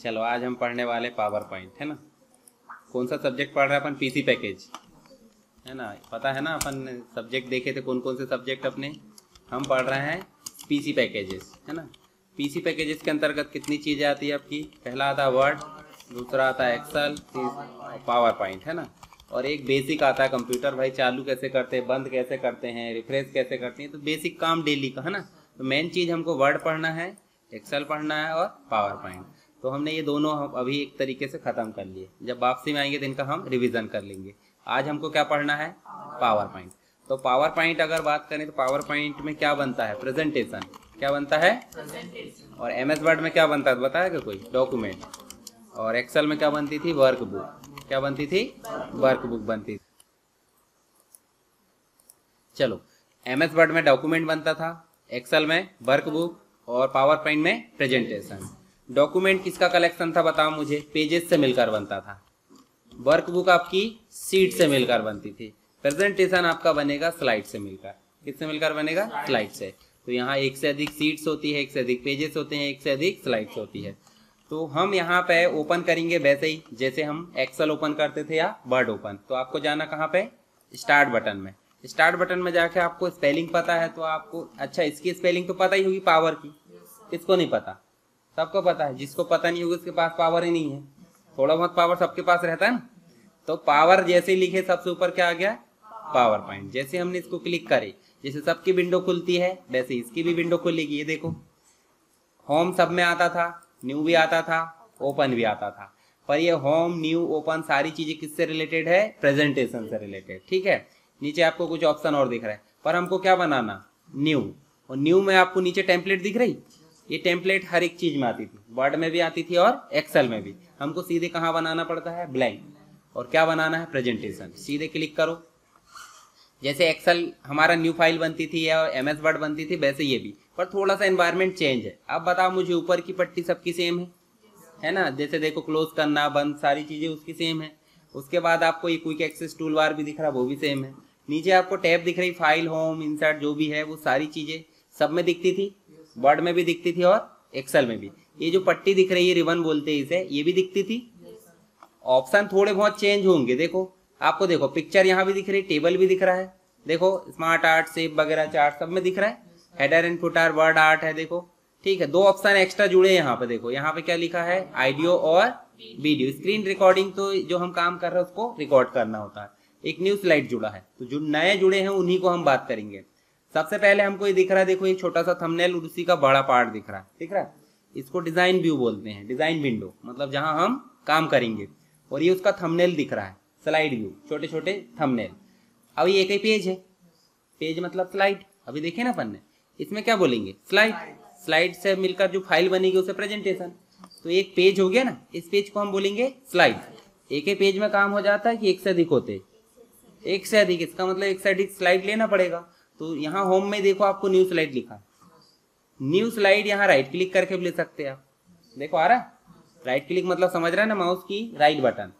चलो आज हम पढ़ने वाले पावर पॉइंट, है ना। कौन सा सब्जेक्ट पढ़ रहे हैं अपन? पीसी पैकेज, है ना। पता है ना, अपन सब्जेक्ट देखे थे कौन कौन से सब्जेक्ट अपने। हम पढ़ रहे हैं पीसी पैकेजेस, है ना। पीसी पैकेजेस के अंतर्गत कितनी चीज़ें आती है आपकी? पहला आता है वर्ड, दूसरा आता है एक्सेल, पावर पॉइंट, है ना। और एक बेसिक आता है कंप्यूटर, भाई चालू कैसे करते हैं, बंद कैसे करते हैं, रिफ्रेश कैसे करते हैं। तो बेसिक काम डेली का, है ना। तो मेन चीज़ हमको वर्ड पढ़ना है, एक्सेल पढ़ना है और पावर पॉइंट। तो हमने ये दोनों अभी एक तरीके से ख़त्म कर लिए। जब वापसी में आएंगे तो इनका हम रिवीजन कर लेंगे। आज हमको क्या पढ़ना है? Power point. तो पावर पॉइंट अगर बात करें तो पावर पॉइंट में क्या बनता है? प्रेजेंटेशन। क्या बनता है? प्रेजेंटेशन। और एमएस वर्ड में क्या बनता है बताएगा कोई? डॉक्यूमेंट। और एक्सेल में क्या बनती थी? वर्कबुक। क्या बनती थी? वर्कबुक बनती थी। चलो, एमएस वर्ड में डॉक्यूमेंट बनता था, एक्सेल में वर्कबुक और पावर पॉइंट में प्रेजेंटेशन। डॉक्यूमेंट किसका कलेक्शन था बताओ मुझे? पेजेस से मिलकर बनता था। वर्कबुक आपकी सीट से मिलकर बनती थी। प्रेजेंटेशन आपका बनेगा स्लाइड से मिलकर। किससे मिलकर बनेगा? स्लाइड से। तो यहाँ एक से अधिक सीट्स होती है, एक से अधिक पेजेस होते हैं, एक से अधिक स्लाइड्स होती है। तो हम यहाँ पे ओपन करेंगे वैसे ही जैसे हम एक्सेल ओपन करते थे या वर्ड ओपन। तो आपको जाना कहाँ पे? स्टार्ट बटन में। स्टार्ट बटन में जाके आपको स्पेलिंग पता है तो आपको, अच्छा इसकी स्पेलिंग तो पता ही होगी पावर की। किसको नहीं पता? सबको पता है। जिसको पता नहीं होगा उसके पास पावर ही नहीं है। थोड़ा बहुत पावर सबके पास रहता है ना। तो पावर जैसे ही लिखे सबसे ऊपर क्या आ गया? Power point. जैसे हमने इसको क्लिक करे, जैसे सबकी विंडो खुलती है वैसे इसकी भी विंडो खुलेगी। ये देखो, होम सब में आता था, न्यू भी आता था, ओपन भी आता था। पर ये होम, न्यू, ओपन सारी चीजें किससे रिलेटेड है? प्रेजेंटेशन से रिलेटेड। ठीक है। नीचे आपको कुछ ऑप्शन और दिख रहा है, पर हमको क्या बनाना? न्यू। और न्यू में आपको नीचे टेम्पलेट दिख रही। ये टेम्पलेट हर एक चीज में आती थी, वर्ड में भी आती थी और एक्सेल में भी। हमको सीधे कहाँ बनाना पड़ता है? ब्लैंक। और क्या बनाना है? प्रेजेंटेशन। सीधे क्लिक करो। जैसे एक्सेल हमारा न्यू फाइल बनती थी या एमएस वर्ड बनती थी वैसे ये भी, पर थोड़ा सा एनवायरनमेंट चेंज है। अब बताओ मुझे, ऊपर की पट्टी सबकी सेम है ना। जैसे देखो, क्लोज करना, बंद, सारी चीजें उसकी सेम है। उसके बाद आपको ये क्विक एक्सेस टूल बार भी दिख रहा है, वो भी सेम है। नीचे आपको टैब दिख रही, फाइल, होम, इंसर्ट, जो भी है वो सारी चीजें सब में दिखती थी, वर्ड में भी दिखती थी और एक्सेल में भी। ये जो पट्टी दिख रही है, रिबन बोलते हैं इसे, ये भी दिखती थी। ऑप्शन थोड़े बहुत चेंज होंगे। देखो आपको, देखो पिक्चर यहाँ भी दिख रही, टेबल भी दिख रहा है। देखो स्मार्ट आर्ट, शेप वगैरह, चार्ट सब में दिख रहा है। Header and footer, word art है, देखो। ठीक है। दो ऑप्शन एक्स्ट्रा जुड़े हैं यहाँ पे। देखो यहाँ पे क्या लिखा है? ऑडियो और वीडियो। स्क्रीन रिकॉर्डिंग, तो जो हम काम कर रहे हैं उसको रिकॉर्ड करना होता है। एक न्यू स्लाइड जुड़ा है, तो जो नए जुड़े हैं उन्हीं को हम बात करेंगे। सबसे पहले हमको ये दिख रहा है, देखो एक छोटा सा थंबनेल, उसी का बड़ा पार्ट दिख रहा है। दिख रहा है? इसको डिजाइन व्यू बोलते हैं, डिजाइन विंडो, मतलब जहां हम काम करेंगे। और ये उसका थंबनेल दिख रहा है, स्लाइड व्यू, छोटे छोटे थंबनेल। अब ये एक ही पेज है, पेज मतलब स्लाइड। अभी देखे ना अपन ने, इसमें क्या बोलेंगे? स्लाइड। स्लाइड से मिलकर जो फाइल बनेगी उसे प्रेजेंटेशन। तो एक पेज हो गया ना, इस पेज को हम बोलेंगे स्लाइड। एक ही पेज में काम हो जाता है कि एक से अधिक होते? एक से अधिक। इसका मतलब एक से अधिक स्लाइड लेना पड़ेगा। तो यहाँ होम में देखो आपको न्यू स्लाइड लिखा। न्यू स्लाइड यहाँ राइट क्लिक करके भी ले सकते हैं आप। देखो आ रहा है? राइट क्लिक मतलब समझ रहा है ना, माउस की राइट बटन,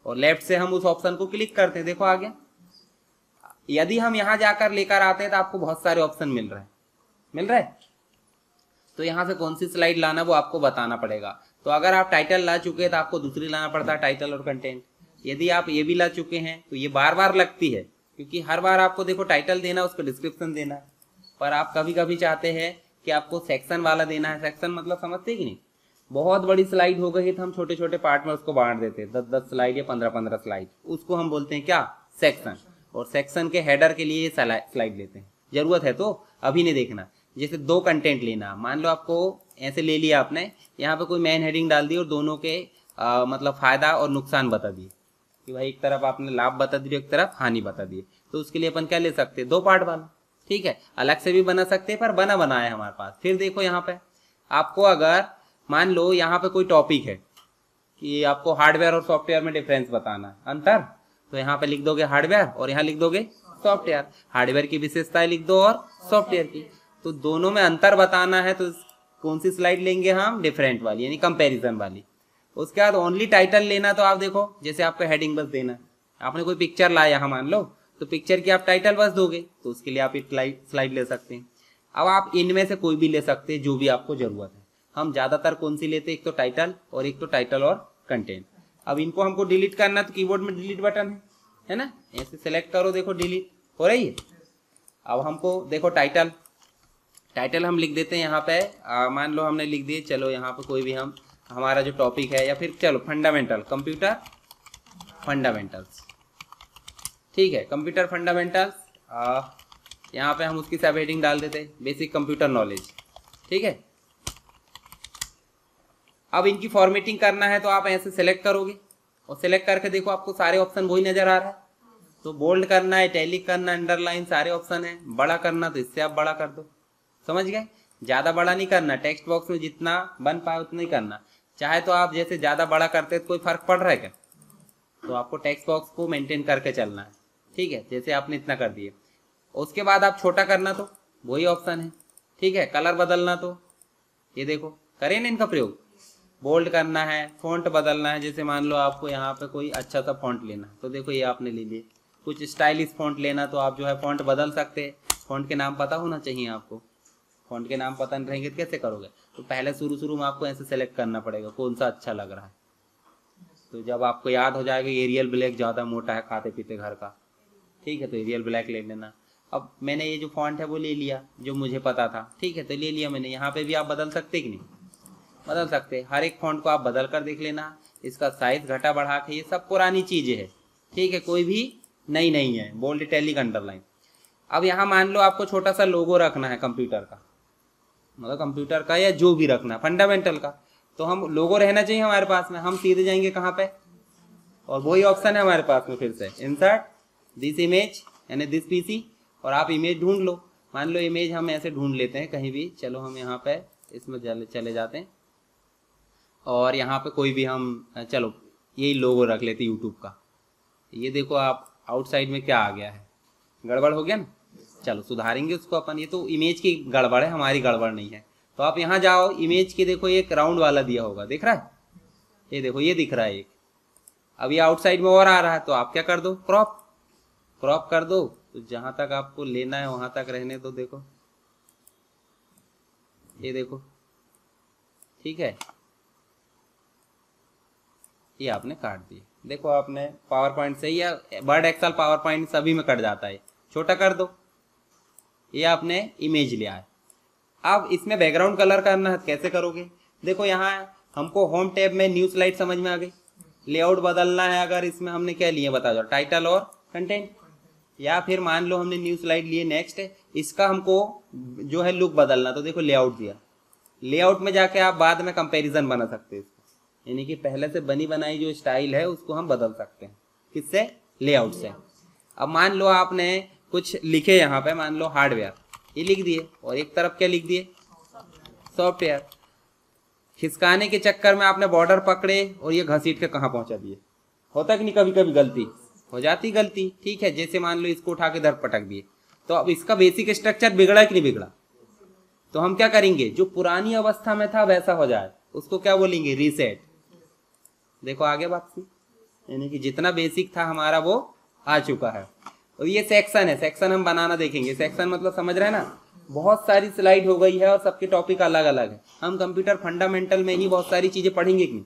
और लेफ्ट से हम उस ऑप्शन को क्लिक करते हैं। देखो आ गया। यदि हम यहाँ जाकर लेकर आते हैं तो आपको बहुत सारे ऑप्शन मिल रहा है। तो यहाँ से कौन सी स्लाइड लाना वो आपको बताना पड़ेगा। तो अगर आप टाइटल ला चुके हैं तो आपको दूसरी लाना पड़ता है, टाइटल और कंटेंट। यदि आप ये भी ला चुके हैं तो ये बार बार लगती है, क्योंकि हर बार आपको देखो टाइटल देना, उसको डिस्क्रिप्शन देना है। पर आप कभी कभी चाहते हैं कि आपको सेक्शन वाला देना है। सेक्शन मतलब समझते कि नहीं? बहुत बड़ी स्लाइड हो गई तो हम छोटे छोटे पार्ट में उसको बांट देते हैं, 10-10 स्लाइड या 15-15 स्लाइड। उसको हम बोलते हैं क्या? सेक्शन। और सेक्शन के हेडर के लिए स्लाइड लेते हैं। जरूरत है तो अभी नहीं देखना। जैसे दो कंटेंट लेना, मान लो आपको ऐसे ले लिया आपने, यहाँ पे कोई मेन हेडिंग डाल दी और दोनों के मतलब फायदा और नुकसान बता दिए कि भाई एक तरफ आपने लाभ बता दिए, एक तरफ हानि बता दिए। तो उसके लिए अपन क्या ले सकते हैं? 2 पार्ट वाला। ठीक है। अलग से भी बना सकते हैं, पर बना है हमारे पास। फिर देखो यहाँ पे आपको, अगर मान लो यहाँ पे कोई टॉपिक है कि आपको हार्डवेयर और सॉफ्टवेयर में डिफरेंस बताना है, अंतर, तो यहाँ पे लिख दोगे हार्डवेयर और यहाँ लिख दोगे सॉफ्टवेयर। हार्डवेयर की विशेषताएं लिख दो और सॉफ्टवेयर की। तो दोनों में अंतर बताना है तो कौन सी स्लाइड लेंगे हम? डिफरेंट वाली, यानी कंपैरिजन वाली। उसके बाद ओनली टाइटल लेना, तो आप देखो जैसे आपको हेडिंग बस देना है, आपने कोई पिक्चर लाया यहाँ मान लो, तो पिक्चर की आप टाइटल बस दोगे, तो उसके लिए आप एक स्लाइड ले सकते हैं। अब आप इनमें से कोई भी ले सकते हैं जो भी आपको जरूरत है। हम ज़्यादातर कौन सी लेते हैं, एक तो टाइटल और एक तो टाइटल और कंटेंट। अब इनको हमको डिलीट करना तो कीबोर्ड में डिलीट बटन है ना, ऐसे सेलेक्ट करो, देखो डिलीट हो रही है। अब हमको देखो टाइटल हम लिख देते हैं यहाँ पे, मान लो हमने लिख दिए, चलो यहाँ पे कोई भी हम हमारा जो टॉपिक है, या फिर चलो फंडामेंटल, कंप्यूटर फंडामेंटल्स, ठीक है, कंप्यूटर फंडामेंटल्स। यहाँ पे हम उसकी सब हेडिंग डाल देते हैं, बेसिक कंप्यूटर नॉलेज, ठीक है। अब इनकी फॉर्मेटिंग करना है तो आप ऐसे सेलेक्ट करोगे और सेलेक्ट करके देखो आपको सारे ऑप्शन वही नजर आ रहा है। तो बोल्ड करना है, इटैलिक करना, अंडरलाइन, सारे ऑप्शन है। बड़ा करना तो इससे आप बड़ा कर दो, समझ गए। ज्यादा बड़ा नहीं करना, टेक्स्ट बॉक्स में जितना बन पाए उतना ही करना। चाहे तो आप जैसे ज्यादा बड़ा करते तो कोई फर्क पड़ रहा है क्या, तो आपको टेक्स्ट बॉक्स को मेंटेन करके चलना है, ठीक है, जैसे आपने इतना कर दिए। उसके बाद आप छोटा करना तो वही ऑप्शन है, ठीक है। कलर बदलना तो ये देखो, करें ना इनका प्रयोग। बोल्ड करना है, फॉन्ट बदलना है, जैसे मान लो आपको यहाँ पे कोई अच्छा सा फॉन्ट लेना है तो देखो ये आपने ले लिए। कुछ स्टाइलिश फॉन्ट लेना तो आप जो है फॉन्ट बदल सकते हैं। फॉन्ट के नाम पता होना चाहिए आपको, फॉन्ट के नाम पता नहीं रहेंगे तो कैसे करोगे। तो पहले शुरू में आपको ऐसे सेलेक्ट करना पड़ेगा कौन सा अच्छा लग रहा है। तो जब आपको याद हो जाएगा एरियल ब्लैक ज़्यादा मोटा है खाते पीते घर का, ठीक है, तो एरियल ब्लैक ले लेना। अब मैंने ये जो फॉन्ट है वो ले लिया जो मुझे पता था, ठीक है, तो ले लिया मैंने। यहाँ पे भी आप बदल सकते कि नहीं, बदल सकते। हर एक फॉन्ट को आप बदल कर देख लेना, इसका साइज घटा बढ़ा के, ये सब पुरानी चीज़ें है, ठीक है, कोई भी नई नहीं है। Bold, italic, underline. अब यहाँ मान लो आपको छोटा सा लोगो रखना है कंप्यूटर का, मतलब कंप्यूटर का या जो भी रखना फंडामेंटल का, तो हम लोगो रहना चाहिए हमारे पास में। हम सीधे जाएंगे कहाँ पे, और वही ऑप्शन है हमारे पास में फिर से, इंसर्ट दिस इमेज यानी दिस पीसी, और आप इमेज ढूंढ लो। मान लो इमेज हम ऐसे ढूंढ लेते हैं कहीं भी, चलो हम यहाँ पे इसमें चले जाते हैं और यहाँ पे कोई भी हम, चलो यही लोगो रख लेते यूट्यूब का। ये देखो आप आउटसाइड में क्या आ गया है, गड़बड़ हो गया ना, चलो सुधारेंगे उसको अपन। ये तो इमेज की गड़बड़ है, हमारी गड़बड़ नहीं है। तो आप यहाँ जाओ, इमेज के देखो एक राउंड वाला दिया होगा, दिख रहा है, ये देखो ये दिख रहा है एक। अब ये आउटसाइड में और आ रहा है तो आप क्या कर दो, क्रॉप कर दो। तो जहां तक आपको लेना है वहां तक रहने दो, देखो ये देखो, ठीक है, ये आपने काट दिए। देखो आपने पावर पॉइंट से, या वर्ड, एक्सेल, पावर पॉइंट सभी में कट जाता है, छोटा कर दो। ये आपने इमेज लिया है। अब इसमें बैकग्राउंड कलर करना है, कैसे करोगे। देखो यहाँ हमको होम टैब में न्यू स्लाइड समझ में आ गई। लेआउट बदलना है, अगर इसमें हमने क्या लिए बता दो, टाइटल और कंटेंट। या फिर मान लो हमने न्यू स्लाइड लिए, नेक्स्ट इसका हमको जो है लुक बदलना, तो देखो लेआउट दिया। लेआउट में जाके आप बाद में कंपैरिजन बना सकते हैं इसको, यानी कि पहले से बनी बनाई जो स्टाइल है उसको हम बदल सकते हैं, किससे, लेआउट से। अब मान लो आपने कुछ लिखे यहाँ पे, मान लो हार्डवेयर, ये लिख दिए, और एक तरफ क्या लिख दिए, सॉफ्टवेयर। खिसकाने के चक्कर में आपने बॉर्डर पकड़े और ये घसीट के कहाँ पहुंचा दिए। होता कि नहीं, कभी कभी गलती हो जाती, गलती, ठीक है। जैसे मान लो इसको उठा के इधर पटक दिए, तो अब इसका बेसिक स्ट्रक्चर बिगड़ा कि नहीं बिगड़ा। तो हम क्या करेंगे, जो पुरानी अवस्था में था वैसा हो जाए, उसको क्या बोलेंगे, रीसेट। देखो आगे बात सी, यानी कि जितना बेसिक था हमारा वो आ चुका है। और ये सेक्शन है, सेक्शन हम बनाना देखेंगे। सेक्शन मतलब समझ रहे हैं ना, बहुत सारी स्लाइड हो गई है और सबके टॉपिक अलग अलग है। हम कंप्यूटर फंडामेंटल में ही बहुत सारी चीजें पढ़ेंगे कि नहीं,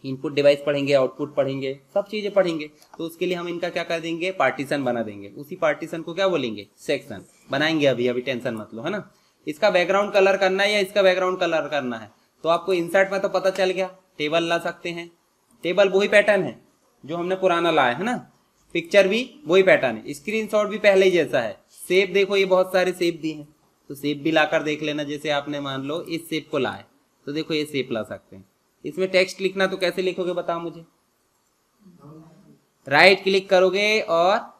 इनपुट डिवाइस पढ़ेंगे, आउटपुट पढ़ेंगे, सब चीजें पढ़ेंगे। तो उसके लिए हम इनका क्या कर देंगे, पार्टीशन बना देंगे। उसी पार्टीशन को क्या बोलेंगे, सेक्शन बनाएंगे। अभी टेंशन मत लो, है ना। इसका बैकग्राउंड कलर करना है या इसका बैकग्राउंड कलर करना है, तो आपको इंसर्ट में तो पता चल गया, टेबल ला सकते हैं। टेबल वही पैटर्न है जो हमने पुराना लाया है ना, पिक्चर भी वही पैटर्न है, स्क्रीनशॉट भी पहले ही जैसा है। शेप देखो, ये बहुत सारे शेप दिए हैं, तो शेप भी लाकर देख लेना। जैसे आपने मान लो इस शेप को लाए, तो देखो ये शेप ला सकते हैं। इसमें टेक्स्ट लिखना तो कैसे लिखोगे बताओ मुझे, राइट क्लिक करोगे और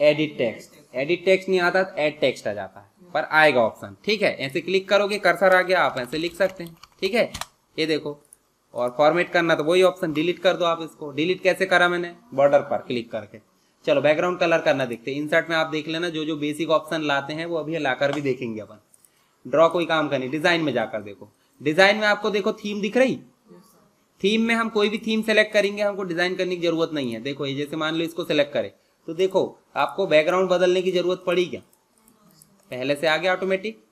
एडिट टेक्स्ट। एडिट टेक्स्ट नहीं आता, एड टेक्स्ट आ जाता है, पर आएगा ऑप्शन, ठीक है। ऐसे क्लिक करोगे, कर्सर आ गया, आप ऐसे लिख सकते हैं, ठीक है। ये देखो, और फॉर्मेट करना तो वही ऑप्शन, डिलीट कर दो आप इसको। डिलीट कैसे करा मैंने, बॉर्डर पर क्लिक करके। चलो बैकग्राउंड कलर करना देखते हैं। इंसर्ट में आप देख लेना, जो जो बेसिक ऑप्शन लाते हैं वो अभी लाकर भी देखेंगे अपन। ड्रॉ कोई काम करनी, डिजाइन में जाकर देखो। डिजाइन में आपको देखो थीम दिख रही, थीम में हम कोई भी थीम सेलेक्ट करेंगे, हमको डिजाइन करने की जरूरत नहीं है। देखो ये जैसे मान लो इसको सेलेक्ट करें, तो देखो आपको बैकग्राउंड बदलने की जरूरत पड़ी क्या, पहले से आ गया ऑटोमेटिक।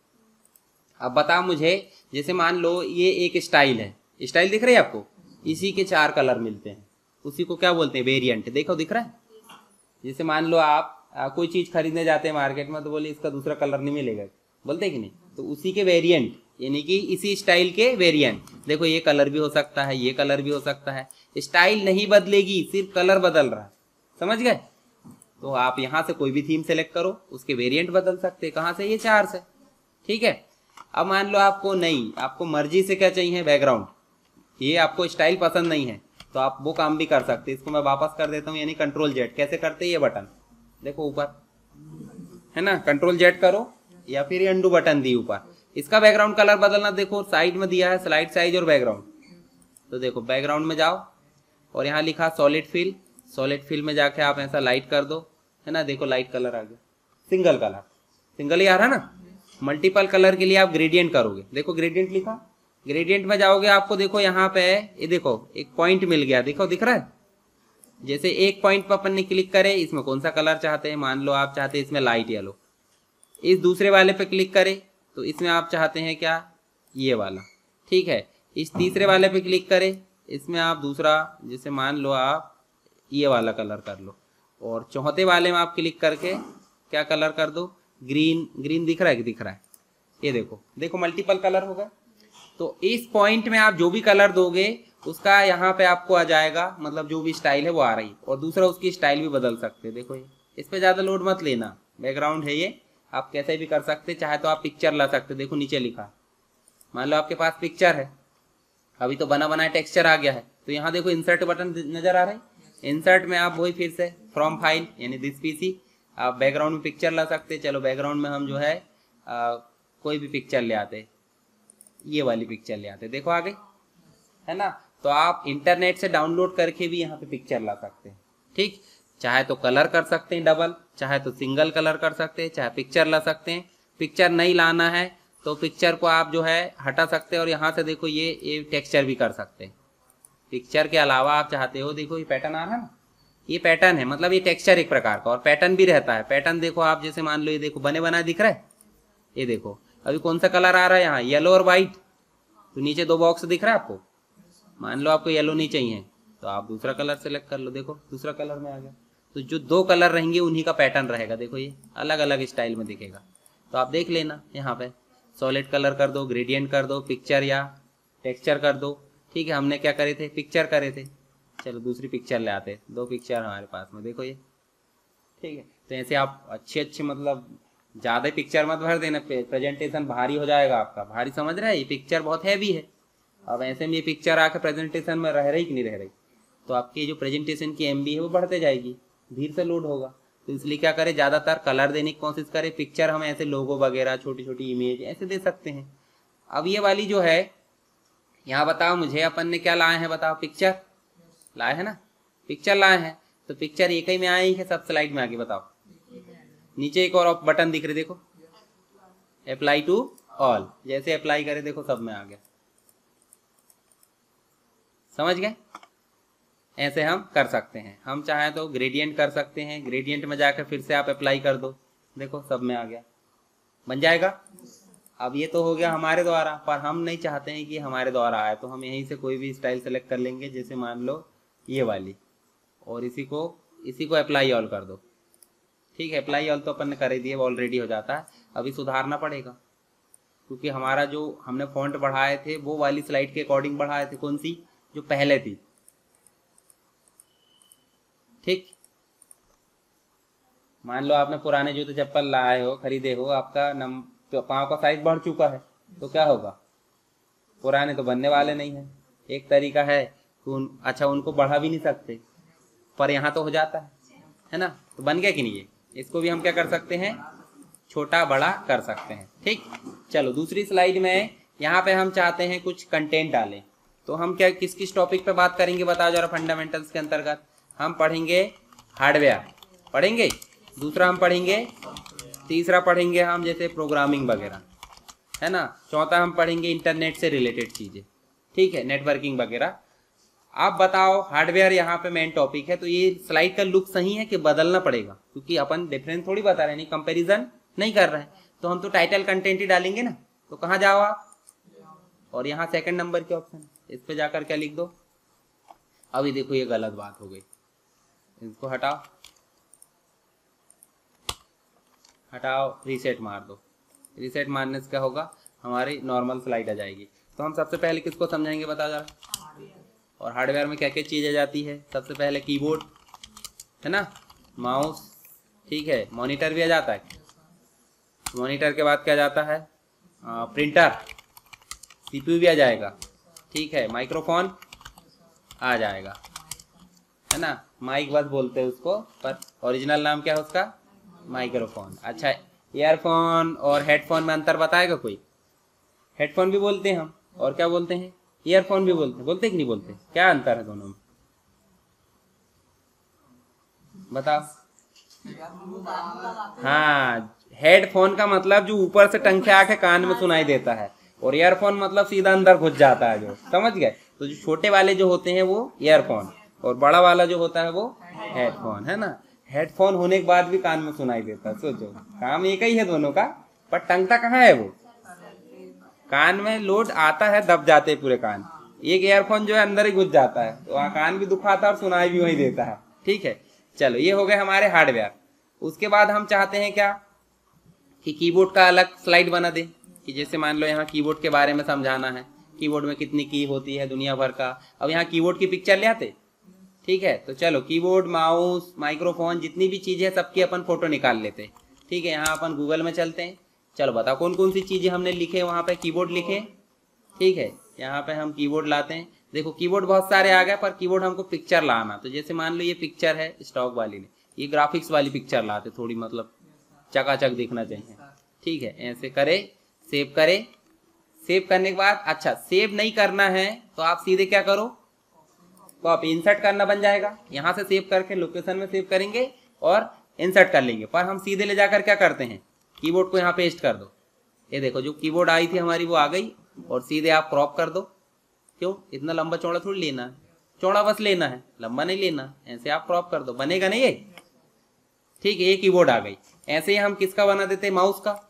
अब बताओ मुझे, जैसे मान लो ये एक स्टाइल है, स्टाइल दिख रही है आपको, इसी के 4 कलर मिलते हैं, उसी को क्या बोलते हैं, वेरिएंट। देखो दिख रहा है। जैसे मान लो आप कोई चीज खरीदने जाते हैं मार्केट में, तो बोले इसका दूसरा कलर नहीं मिलेगा, बोलते हैं कि नहीं, तो उसी के वेरिएंट, यानी कि इसी स्टाइल के वेरिएंट। देखो ये कलर भी हो सकता है, ये कलर भी हो सकता है, स्टाइल नहीं बदलेगी, सिर्फ कलर बदल रहा है, समझ गए। तो आप यहाँ से कोई भी थीम सेलेक्ट करो, उसके वेरिएंट बदल सकते हैं। कहाँ से, ये 4 से, ठीक है। अब मान लो आपको नहीं, आपको मर्जी से क्या चाहिए, बैकग्राउंड, ये आपको स्टाइल पसंद नहीं है, तो आप वो काम भी कर सकते हैं। इसको मैं वापस कर देता हूँ, यानी कंट्रोल जेड। कैसे करते हैं, ये बटन देखो ऊपर है ना, कंट्रोल जेड करो, या फिर ये अंडू बटन दी ऊपर। इसका बैकग्राउंड कलर बदलना, देखो साइड में दिया है स्लाइड साइज और बैकग्राउंड, तो देखो बैकग्राउंड में जाओ और यहाँ लिखा सॉलिड फिल, सॉलिड फिल में जाके आप ऐसा लाइट कर दो, है ना, देखो लाइट कलर आ गया, सिंगल कलर, सिंगल ही आ रहा है ना। मल्टीपल कलर के लिए आप ग्रेडियंट करोगे, देखो ग्रेडियंट लिखा, ग्रेडियंट में जाओगे, आपको देखो यहाँ पे ये देखो एक पॉइंट मिल गया, देखो दिख रहा है। जैसे एक पॉइंट पर अपन ने क्लिक करे, इसमें कौन सा कलर चाहते हैं, मान लो आप चाहते हैं इसमें लाइट येलो। इस दूसरे वाले पे क्लिक करें तो इसमें आप चाहते हैं क्या, ये वाला, ठीक है। इस तीसरे वाले पे क्लिक करें, इसमें आप दूसरा, जैसे मान लो आप ये वाला कलर कर लो, और चौथे वाले में आप क्लिक करके क्या कलर कर दो, ग्रीन। ग्रीन दिख रहा है कि दिख रहा है, ये देखो, देखो मल्टीपल कलर होगा। तो इस पॉइंट में आप जो भी कलर दोगे उसका यहाँ पे आपको आ जाएगा, मतलब जो भी स्टाइल है वो आ रही, और दूसरा उसकी स्टाइल भी बदल सकते हैं। देखो ये, इस पे ज़्यादा लोड मत लेना, बैकग्राउंड है ये, आप कैसे भी कर सकते, चाहे तो आप पिक्चर ला सकते। देखो नीचे लिखा, मान लो आपके पास पिक्चर है, अभी तो बना बनाया टेक्सचर आ गया है, तो यहाँ देखो इंसर्ट बटन नजर आ रहा है, इंसर्ट में आप वही फिर से फ्रॉम फाइल यानी दिस पीसी, आप बैकग्राउंड में पिक्चर ला सकते। चलो बैकग्राउंड में हम जो है कोई भी पिक्चर ले आते, ये वाली पिक्चर ले आते, देखो आ गई, है ना। तो आप इंटरनेट से डाउनलोड करके भी यहाँ पे पिक्चर ला सकते हैं, ठीक। चाहे तो कलर कर सकते हैं डबल, चाहे तो सिंगल कलर कर सकते हैं, चाहे पिक्चर ला सकते हैं। पिक्चर नहीं लाना है तो पिक्चर को आप जो है हटा सकते हैं, और यहाँ से देखो ये टेक्सचर भी कर सकते हैं। पिक्चर के अलावा आप चाहते हो, देखो ये पैटर्न आ रहा है ना, ये पैटर्न है, मतलब ये टेक्सचर एक प्रकार का, और पैटर्न भी रहता है। पैटर्न देखो आप, जैसे मान लो ये देखो बने बना दिख रहा है, ये देखो अभी कौन सा कलर आ रहा है यहाँ, येलो और व्हाइट, तो नीचे 2 बॉक्स दिख रहा है आपको। मान लो आपको येलो नहीं चाहिए तो आप दूसरा कलर सेलेक्ट कर लो, देखो दूसरा कलर में आ गया। तो जो 2 कलर रहेंगे उन्हीं का पैटर्न रहेगा, देखो ये अलग अलग स्टाइल में दिखेगा। तो आप देख लेना, यहाँ पे सॉलिड कलर कर दो, ग्रेडियंट कर दो, पिक्चर या टेक्सचर कर दो, ठीक है। हमने क्या करे थे, पिक्चर करे थे, चलो दूसरी पिक्चर ले आते, 2 पिक्चर हमारे पास में, देखो ये, ठीक है। तो ऐसे आप अच्छे मतलब ज़्यादा पिक्चर मत भर देना, प्रेजेंटेशन भारी हो जाएगा आपका, भारी समझ रहे हैं, ये पिक्चर बहुत हैवी है। अब ऐसे में ये पिक्चर आके प्रेजेंटेशन में रह रही कि नहीं रह रही, तो आपकी जो प्रेजेंटेशन की MB है वो बढ़ते जाएगी, धीरे से लोड होगा। तो इसलिए क्या करें, ज़्यादातर कलर देने की कोशिश करें। पिक्चर हम ऐसे लोगो वगैरह, छोटी छोटी इमेज ऐसे दे सकते हैं। अब ये वाली जो है, यहाँ बताओ मुझे, अपन ने क्या लाए हैं, बताओ, पिक्चर लाए हैं ना, पिक्चर लाए हैं, तो पिक्चर एक ही में आए हैं सब स्लाइड में आगे, बताओ। नीचे एक और बटन दिख रहे, देखो अप्लाई टू ऑल, जैसे अप्लाई करें देखो सब में आ गया, समझ गए। ऐसे हम कर सकते हैं। हम चाहें तो ग्रेडियंट कर सकते हैं, ग्रेडियंट में जाकर फिर से आप अप्लाई कर दो, देखो सब में आ गया, बन जाएगा। अब ये तो हो गया हमारे द्वारा, पर हम नहीं चाहते हैं कि हमारे द्वारा आए, तो हम यहीं से कोई भी स्टाइल सेलेक्ट कर लेंगे, जैसे मान लो ये वाली, और इसी को अप्लाई ऑल कर दो, ठीक है। अप्लाई ऑल तो अपन ने कर ही दिया, ऑलरेडी हो जाता है। अभी सुधारना पड़ेगा, क्योंकि हमारा जो हमने फॉन्ट बढ़ाए थे वो वाली स्लाइड के अकॉर्डिंग बढ़ाए थे, कौन सी, जो पहले थी, ठीक। मान लो आपने पुराने जूते चप्पल लाए हो, खरीदे हो, आपका पाँव का साइज बढ़ चुका है, तो क्या होगा, पुराने तो बनने वाले नहीं है। एक तरीका है कि अच्छा उनको बढ़ा भी नहीं सकते, पर यहाँ तो हो जाता है ना, तो बन गया कि नहीं। ये इसको भी हम क्या कर सकते हैं, छोटा बड़ा कर सकते हैं, ठीक। चलो दूसरी स्लाइड में, यहाँ पे हम चाहते हैं कुछ कंटेंट डालें, तो हम क्या किस टॉपिक पे बात करेंगे, बताओ जरा। फंडामेंटल्स के अंतर्गत हम पढ़ेंगे हार्डवेयर, पढ़ेंगे, दूसरा हम पढ़ेंगे, तीसरा पढ़ेंगे हम जैसे प्रोग्रामिंग वगैरह, है ना, चौथा हम पढ़ेंगे इंटरनेट से रिलेटेड चीज़ें, ठीक है, नेटवर्किंग वगैरह। आप बताओ, हार्डवेयर यहाँ पे मेन टॉपिक है, तो ये स्लाइड का लुक सही है कि बदलना पड़ेगा, क्योंकि अपन डिफरेंस थोड़ी बता रहे हैं, नहीं कंपैरिजन नहीं कर रहे हैं, तो हम तो टाइटल कंटेंट ही डालेंगे ना। तो कहाँ जाओ आप, और यहाँ सेकंड नंबर के ऑप्शन, इस पे जाकर क्या लिख दो। अभी देखो ये गलत बात हो गई, इसको हटाओ, हटाओ, रीसेट मार दो। रीसेट मारने से क्या होगा, हमारी नॉर्मल स्लाइड आ जाएगी। तो हम सबसे पहले किसको समझाएंगे बता जरा। और हार्डवेयर में क्या क्या चीज़ें जाती है, सबसे पहले कीबोर्ड है ना, माउस, ठीक है, मॉनिटर भी आ जाता है। मॉनिटर के बाद क्या जाता है, प्रिंटर, सीपीयू भी आ जाएगा, ठीक है, माइक्रोफोन आ जाएगा, है ना, माइक बस बोलते हैं उसको, पर ओरिजिनल नाम क्या है उसका, माइक्रोफोन। अच्छा, ईयरफोन और हेडफोन में अंतर बताएगा कोई। हेडफोन भी बोलते हैं हम, और क्या बोलते हैं, ईयरफोन भी बोलते कि नहीं बोलते, क्या अंतर है दोनों में बताओ। हाँ, हेडफोन का मतलब जो ऊपर से टंके आके कान में सुनाई देता है, और ईयरफोन मतलब सीधा अंदर घुस जाता है, जो समझ गए। तो जो छोटे वाले जो होते हैं वो ईयरफोन, और बड़ा वाला जो होता है वो हेडफोन, है ना। हेडफोन होने के बाद भी कान में सुनाई देता है, सोचो काम एक ही है दोनों का, पर टंगता कहाँ है वो, कान में लोड आता है, दब जाते हैं पूरे कान। एक ईयरफोन जो है अंदर ही घुस जाता है, तो वहाँ कान भी दुखाता है और सुनाई भी वही देता है, ठीक है। चलो ये हो गए हमारे हार्डवेयर। उसके बाद हम चाहते हैं क्या कि कीबोर्ड का अलग स्लाइड बना दे, कि जैसे मान लो यहाँ कीबोर्ड के बारे में समझाना है, कीबोर्ड में कितनी की होती है दुनिया भर का। अब यहाँ कीबोर्ड की पिक्चर ले आते, ठीक है। तो चलो कीबोर्ड, माउस, माइक्रोफोन, जितनी भी चीज़ें सबकी अपन फोटो निकाल लेते, ठीक है। यहाँ अपन गूगल में चलते हैं, चलो बताओ कौन कौन सी चीज़ें हमने लिखे, वहाँ पे कीबोर्ड लिखे, ठीक है। यहाँ पे हम कीबोर्ड लाते हैं, देखो कीबोर्ड बहुत सारे आ गए, पर कीबोर्ड हमको पिक्चर लाना। तो जैसे मान लो ये पिक्चर है स्टॉक वाली ने, ये ग्राफिक्स वाली पिक्चर लाते, थोड़ी मतलब चकाचक दिखना चाहिए, ठीक है। ऐसे करे, सेव करे, सेव करने के बाद, अच्छा सेव नहीं करना है तो आप सीधे क्या करो, कॉपी इंसर्ट करना बन जाएगा। यहाँ से सेव करके लोकेशन में सेव करेंगे और इंसर्ट कर लेंगे, पर हम सीधे ले जाकर क्या करते हैं, कीबोर्ड को यहाँ पेस्ट कर दो। ये देखो जो कीबोर्ड आई थी हमारी वो आ गई, और सीधे आप क्रॉप कर दो। क्यों, इतना लंबा चौड़ा थोड़ी लेना है, चौड़ा बस लेना है, लंबा नहीं लेना। ऐसे आप क्रॉप कर दो, बनेगा नहीं ये, ठीक है। ये कीबोर्ड आ गई। ऐसे ही हम किसका बना देते, माउस का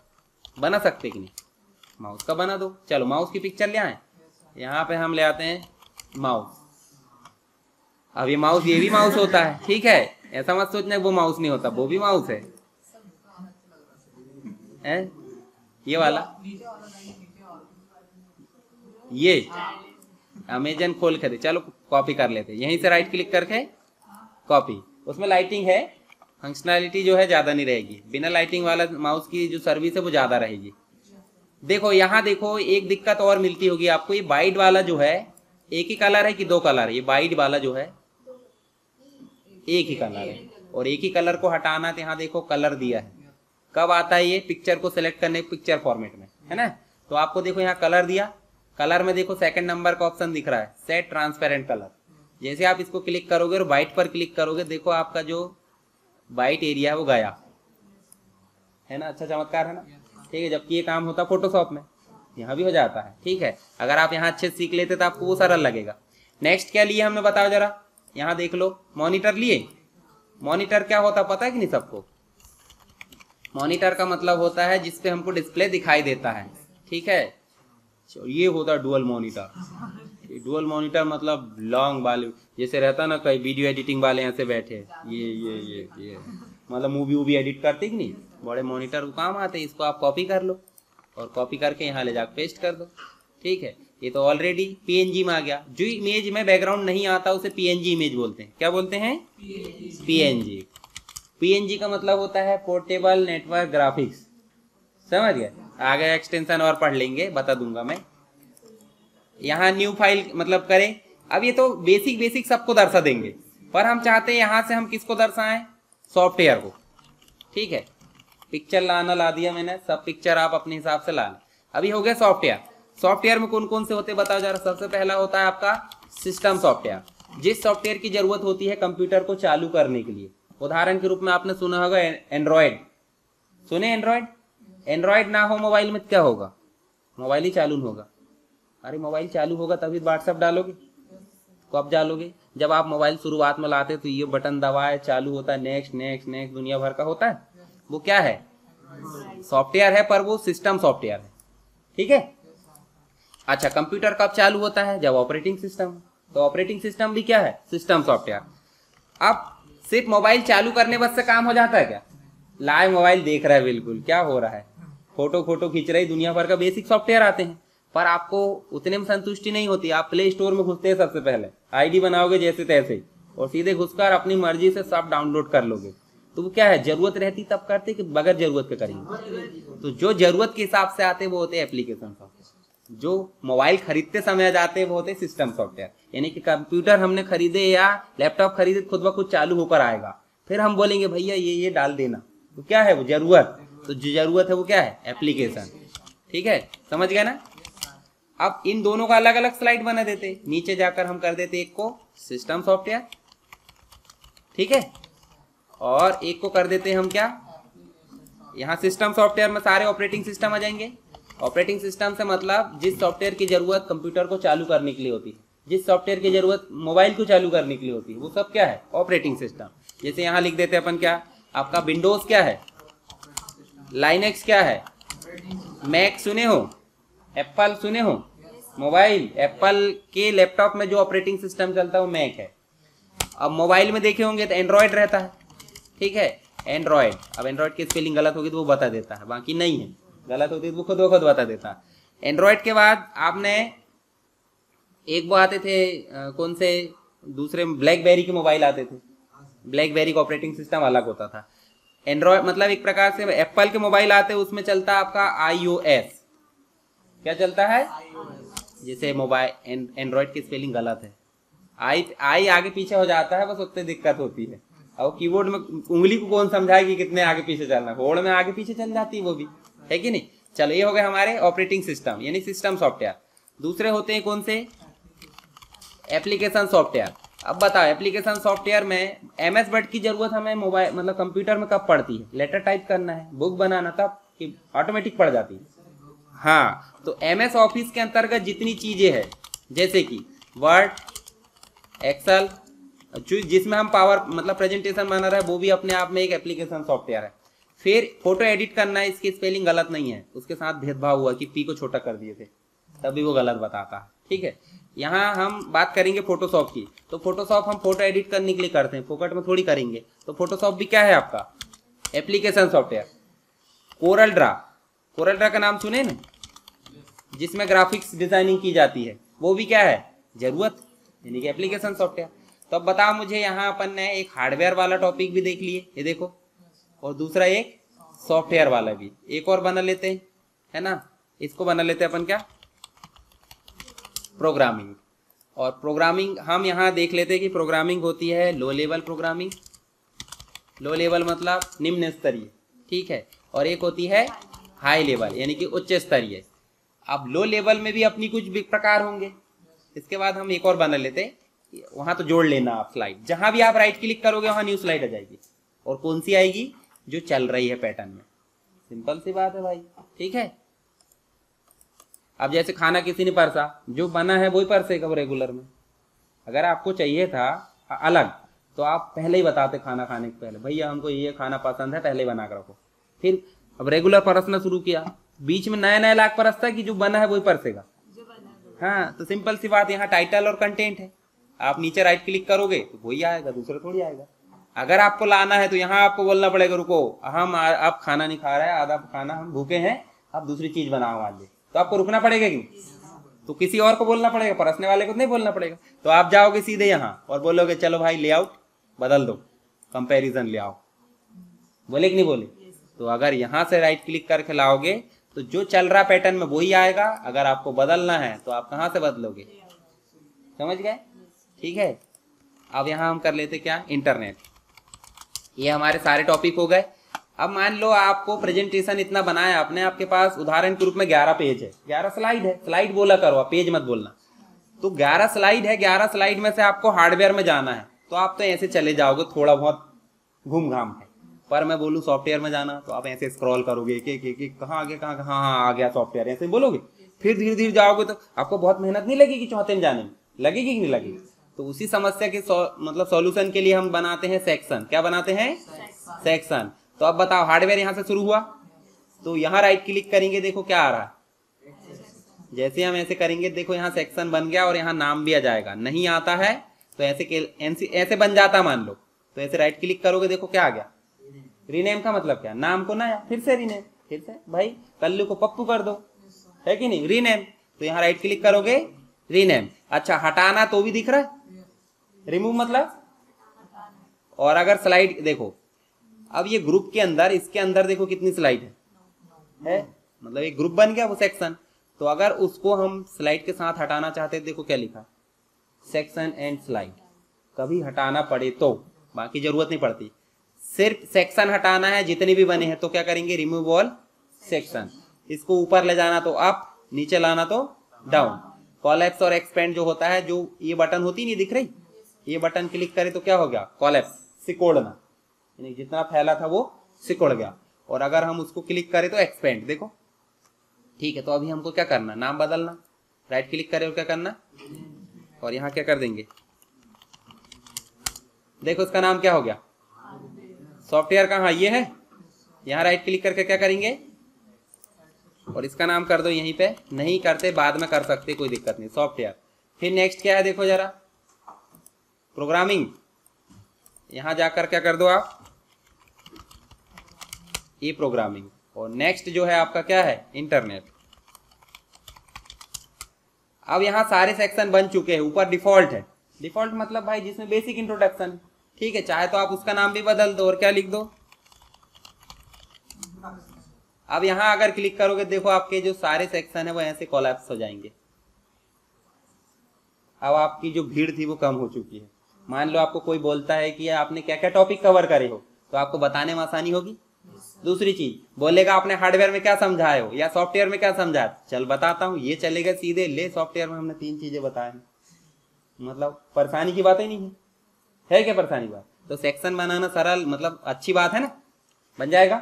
बना सकते कि नहीं, माउस का बना दो। चलो माउस की पिक्चर ले आए, यहाँ पे हम ले आते हैं माउस। अब ये माउस, ये भी माउस होता है, ठीक है, ऐसा मत सोचना वो माउस नहीं होता, वो भी माउस है, ये वाला, ये अमेजन खोल कर, चलो कॉपी कर लेते, यहीं से राइट क्लिक करके कॉपी। उसमें लाइटिंग है, फंक्शनैलिटी जो है ज्यादा नहीं रहेगी, बिना लाइटिंग वाला माउस की जो सर्विस है वो ज्यादा रहेगी। देखो यहाँ देखो एक दिक्कत और मिलती होगी आपको, ये वाइट वाला जो है एक ही कलर है कि दो कलर है, ये वाइट वाला जो है एक ही कलर है, और एक ही कलर को हटाना तो यहाँ देखो कलर दिया है, कब आता है ये, पिक्चर को सिलेक्ट करने, पिक्चर फॉर्मेट में, है ना। तो आपको देखो यहाँ कलर दिया, कलर में देखो सेकंड नंबर का ऑप्शन दिख रहा है, सेट ट्रांसपेरेंट कलर। जैसे आप इसको क्लिक करोगे और वाइट पर क्लिक करोगे, देखो आपका जो वाइट एरिया है वो गया, है ना। अच्छा चमत्कार है ना, ठीक है। जबकि ये काम होता फोटोशॉप में, यहाँ भी हो जाता है, ठीक है। अगर आप यहाँ अच्छे से सीख लेते तो आपको वो सरल लगेगा। नेक्स्ट क्या लिए हमने बताओ जरा, यहाँ देख लो, मॉनिटर लिए। मॉनिटर क्या होता पता है कि नहीं सबको, मॉनिटर का मतलब होता है जिसपे हमको डिस्प्ले दिखाई देता है, ठीक है। ये होता है डुअल मॉनिटर। डुअल मॉनिटर मतलब लॉन्ग वाले, जैसे रहता ना कई वीडियो एडिटिंग वाले ऐसे बैठे, ये मतलब मूवी वूवी एडिट करते कि नहीं, बड़े मॉनिटर को काम आते, इसको आप कॉपी कर लो और कॉपी करके यहाँ ले जाकर पेस्ट कर दो, ठीक है। ये तो ऑलरेडी पीएनजी में आ गया। जो इमेज में बैकग्राउंड नहीं आता उसे पीएनजी इमेज बोलते हैं। क्या बोलते हैं, पीएनजी। पीएनजी का मतलब होता है पोर्टेबल नेटवर्क ग्राफिक्स, समझ गए। आगे एक्सटेंशन और पढ़ लेंगे, बता दूंगा मैं। यहाँ न्यू फाइल मतलब करें, अब ये तो बेसिक सबको दर्शा देंगे, पर हम चाहते हैं यहाँ से हम किसको दर्शाएं, सॉफ्टवेयर को, ठीक है। पिक्चर ला दिया मैंने, सब पिक्चर आप अपने हिसाब से ला लें। अभी हो गया सॉफ्टवेयर। सॉफ्टवेयर में कौन कौन से होते बताओ जरा। सबसे पहला होता है आपका सिस्टम सॉफ्टवेयर, जिस सॉफ्टवेयर की जरूरत होती है कंप्यूटर को चालू करने के लिए। उदाहरण के रूप में आपने सुना होगा एंड्रॉयड, सुने एंड्रॉयड। एंड्रॉयड ना हो मोबाइल में क्या होगा, मोबाइल ही चालू होगा। अरे मोबाइल चालू होगा तभी व्हाट्सएप डालोगे, कब डालोगे, जब आप मोबाइल शुरुआत में लाते तो ये बटन दबाए चालू होता है, नेक्स्ट नेक्स्ट नेक्स्ट दुनिया भर का होता है। वो क्या है, सॉफ्टवेयर है, पर वो सिस्टम सॉफ्टवेयर है, ठीक है। अच्छा, कंप्यूटर कब चालू होता है? जब ऑपरेटिंग सिस्टम। तो ऑपरेटिंग सिस्टम भी क्या है? System software. अब सिर्फ मोबाइल चालू करने बस से काम हो जाता है क्या? लाइव मोबाइल देख रहा है, बिल्कुल क्या हो रहा है, फोटो खींच रही, दुनिया भर का बेसिक सॉफ्टवेयर आते हैं। पर आपको उतने में संतुष्टि नहीं होती। आप प्ले स्टोर में घुसते हैं, सबसे पहले आईडी बनाओगे जैसे तैसे और सीधे घुसकर अपनी मर्जी से सब डाउनलोड कर लोगे। तो वो क्या है, जरूरत रहती तब करते कि बगैर जरूरत के करेंगे? तो जो जरूरत के हिसाब से आते हैं वो होते हैं एप्लीकेशन सॉफ्टवेयर। जो मोबाइल खरीदते समय जाते हैं वो होते हैं सिस्टम सॉफ्टवेयर। यानी कि कंप्यूटर हमने खरीदे या लैपटॉप खरीदे, खुद ब खुद चालू होकर आएगा, फिर हम बोलेंगे भैया ये डाल देना। तो क्या है वो? जरूरत। तो जो जरूरत है वो क्या है? एप्लीकेशन। ठीक है, समझ गए ना? अब इन दोनों का अलग अलग स्लाइड बना देते, नीचे जाकर हम कर देते एक को सिस्टम सॉफ्टवेयर, ठीक है, और एक को कर देते हम क्या, यहाँ सिस्टम सॉफ्टवेयर में सारे ऑपरेटिंग सिस्टम आ जाएंगे। ऑपरेटिंग सिस्टम से मतलब जिस सॉफ्टवेयर की जरूरत कंप्यूटर को चालू करने के लिए होती है, जिस सॉफ्टवेयर की जरूरत मोबाइल को चालू करने के लिए होती है, वो सब क्या है? Operating system. जैसे यहाँ लिख देते अपन क्या, आपका विंडोज क्या है, लाइनेक्स क्या है, मैक सुने हो, एप्पल सुने हो, मोबाइल एप्पल के लैपटॉप में जो ऑपरेटिंग सिस्टम चलता है वो मैक है। अब मोबाइल में देखे होंगे तो एंड्रॉयड रहता है, ठीक है, एंड्रॉयड। अब एंड्रॉयड की स्पेलिंग गलत होगी तो वो बता देता है, बाकी नहीं है, गलत होती तो वो खुद ब खुद बता देता है। एंड्रॉयड के बाद आपने एक वो आते थे कौन से दूसरे ब्लैकबेरी के मोबाइल आते थे, ब्लैकबेरी का ऑपरेटिंग सिस्टम अलग होता था। एंड्रॉयड मतलब एक प्रकार से एप्पल के मोबाइल आते हैं, उसमें चलता है आपका iOS। क्या चलता है? जैसे मोबाइल एंड्रॉयड की स्पेलिंग गलत है, आई आगे पीछे हो जाता है, बस उतनी दिक्कत होती है। और कीबोर्ड में उंगली को कौन समझाए कि कितने आगे पीछे चलना, होड़ में आगे पीछे चल जाती है वो भी, है कि नहीं। चलो ये हो गए हमारे ऑपरेटिंग सिस्टम यानी सिस्टम सॉफ्टवेयर। दूसरे होते हैं कौन से? Application software. अब बताओ एप्लीकेशन सॉफ्टवेयर में MS वर्ड की जरूरत हमें मोबाइल मतलब कंप्यूटर में कब पड़ती है? लेटर टाइप करना है, बुक बनाना, तब कि ऑटोमेटिक पड़ जाती है। हाँ, तो MS ऑफिस के अंतर्गत जितनी चीजें हैं जैसे कि वर्ड, एक्सेल, जिसमें हम पावर मतलब प्रेजेंटेशन बना रहा है वो भी अपने आप में एक एप्लीकेशन सॉफ्टवेयर है। फिर फोटो एडिट करना है, इसकी स्पेलिंग गलत नहीं है, उसके साथ भेदभाव हुआ कि पी को छोटा कर दिए थे तभी वो गलत बताता है, ठीक है। यहाँ हम बात करेंगे फोटोशॉप की। तो फोटोशॉप हम फोटो एडिट करने के लिए करते हैं, फोकट में थोड़ी करेंगे। तो फोटोशॉप भी क्या है आपका? Application software. कोरल ड्रा का नाम सुने ना, जिसमें ग्राफिक्स डिजाइनिंग की जाती है, वो भी क्या है? जरूरत, यानी कि एप्लीकेशन सॉफ्टवेयर। तो अब बताओ मुझे, यहाँ अपन ने एक हार्डवेयर वाला टॉपिक भी देख लिए, ये देखो, और दूसरा एक सॉफ्टवेयर वाला भी। एक और बना लेते हैं, है ना, इसको बना लेते हैं अपन क्या, प्रोग्रामिंग। और प्रोग्रामिंग हम यहाँ देख लेते हैं कि प्रोग्रामिंग होती है low level programming, low level मतलब निम्न स्तरीय, ठीक है, और एक होती है हाई लेवल यानी कि उच्च स्तरीय। अब लो लेवल में भी अपनी कुछ प्रकार होंगे। इसके बाद हम एक और बना लेते हैं, वहां तो जोड़ लेना आप स्लाइड, जहां भी आप राइट क्लिक करोगे वहां न्यू स्लाइड आ जाएगी। और कौन सी आएगी? जो चल रही है पैटर्न में। सिंपल सी बात है भाई, ठीक है। अब जैसे खाना किसी ने परसा, जो बना है वही परसेगा वो रेगुलर में। अगर आपको चाहिए था अलग तो आप पहले ही बताते खाना खाने के पहले, भैया हमको ये खाना पसंद है, पहले ही बना कर रखो। फिर अब रेगुलर परसना शुरू किया, बीच में नया नया लाख परसता कि जो बना है वही परसेगा। हाँ, तो सिंपल सी बात, यहाँ टाइटल और कंटेंट है, आप नीचे राइट क्लिक करोगे तो वही आएगा, दूसरा थोड़ी आएगा। अगर आपको लाना है तो यहाँ आपको बोलना पड़ेगा रुको, हम आप खाना नहीं खा रहे हैं, आधा खाना हम भूखे हैं, आप दूसरी चीज बनाओ आज, तो आपको रुकना पड़ेगा कि तो किसी और को बोलना पड़ेगा, परसने वाले को नहीं बोलना पड़ेगा। तो आप जाओगे सीधे यहाँ और बोलोगे चलो भाई लेआउट बदल दो, कंपैरिजन ले आओ, बोले कि नहीं बोले। तो अगर यहाँ से राइट क्लिक करके लाओगे तो जो चल रहा पैटर्न में वही आएगा। अगर आपको बदलना है तो आप कहाँ से बदलोगे, समझ गए, ठीक है। अब यहाँ हम कर लेते क्या, इंटरनेट। ये हमारे सारे टॉपिक हो गए। अब मान लो आपको प्रेजेंटेशन इतना बनाया आपने, आपके पास उदाहरण के रूप में 11 पेज है, 11 स्लाइड है, स्लाइड बोला करो, पेज मत बोलना। तो 11 स्लाइड है, 11 स्लाइड में से आपको हार्डवेयर में जाना है तो आप तो ऐसे चले जाओगे, थोड़ा बहुत घूम घाम है। पर मैं बोलूँ सॉफ्टवेयर में जाना तो आप ऐसे स्क्रॉल करोगे, एक कहाँ आगे, कहाँ हाँ आ गया सॉफ्टवेयर, ऐसे बोलोगे। फिर धीरे धीरे जाओगे तो आपको बहुत मेहनत नहीं लगेगी, चौथे में जाने में लगेगी कि नहीं लगेगी। तो उसी समस्या के मतलब सॉल्यूशन के लिए हम बनाते हैं सेक्शन। क्या बनाते हैं? सेक्शन। तो अब बताओ हार्डवेयर यहाँ से शुरू हुआ तो यहाँ राइट क्लिक करेंगे, देखो क्या आ रहा है, जैसे हम ऐसे करेंगे देखो यहाँ सेक्शन बन गया और यहाँ नाम भी आ जाएगा। नहीं आता है तो ऐसे बन जाता मान लो, तो ऐसे राइट क्लिक करोगे, देखो क्या आ गया, रीनेम का मतलब क्या, नाम को नया, फिर से रीनेम, फिर से भाई कल्लू को पप्पू कर दो, है कि नहीं, रीनेम। तो यहाँ राइट क्लिक करोगे, रीनेम। अच्छा हटाना तो भी दिख रहा है, रिमूव मतलब। और अगर स्लाइड देखो, अब ये ग्रुप के अंदर, इसके अंदर देखो कितनी स्लाइड है, मतलब एक ग्रुप बन गया वो सेक्शन। तो अगर उसको हम स्लाइड के साथ हटाना चाहते हैं, देखो क्या लिखा, सेक्शन एंड स्लाइड। कभी हटाना पड़े तो, बाकी जरूरत नहीं पड़ती, सिर्फ सेक्शन हटाना है जितने भी बने हैं तो क्या करेंगे, रिमूव ऑल सेक्शन। इसको ऊपर ले जाना तो अप, नीचे लाना तो डाउन। कॉलेप्स और एक्सपेंड जो होता है, जो ये बटन होती नहीं दिख रही, ये बटन क्लिक करे तो क्या हो गया, कॉलेप्स, सिकोड़ना, यानी जितना फैला था वो सिकुड़ गया। और अगर हम उसको क्लिक करें तो एक्सपेंड, देखो ठीक है। तो अभी हमको क्या करना, नाम बदलना, राइट क्लिक करें और क्या करना, और यहाँ क्या कर देंगे, देखो इसका नाम क्या हो गया, सॉफ्टवेयर कहाँ ये है, यहाँ राइट क्लिक करके क्या करेंगे, और इसका नाम कर दो यहीं पे, नहीं करते बाद में कर सकते कोई दिक्कत नहीं, सॉफ्टवेयर। फिर नेक्स्ट क्या है देखो जरा, प्रोग्रामिंग, यहां जाकर क्या कर दो आप, ई प्रोग्रामिंग। और नेक्स्ट जो है आपका क्या है, इंटरनेट। अब यहां सारे सेक्शन बन चुके हैं, ऊपर डिफॉल्ट है, डिफॉल्ट मतलब भाई जिसमें बेसिक इंट्रोडक्शन है, ठीक है। चाहे तो आप उसका नाम भी बदल दो और क्या लिख दो। अब यहां अगर क्लिक करोगे देखो आपके जो सारे सेक्शन है वो ऐसे कोलैप्स हो जाएंगे। अब आपकी जो भीड़ थी वो कम हो चुकी है। मान लो आपको कोई बोलता है कि आपने क्या क्या टॉपिक कवर करे हो, तो आपको बताने में आसानी होगी। दूसरी चीज बोलेगा आपने हार्डवेयर में क्या समझाए हो या सॉफ्टवेयर में क्या समझाया, चल बताता हूँ, ये चलेगा सीधे, ले सॉफ्टवेयर में हमने 3 चीजें बताए हैं, मतलब परेशानी की बात ही नहीं है क्या परेशानी बात। तो सेक्शन बनाना सरल, मतलब अच्छी बात है ना, बन जाएगा।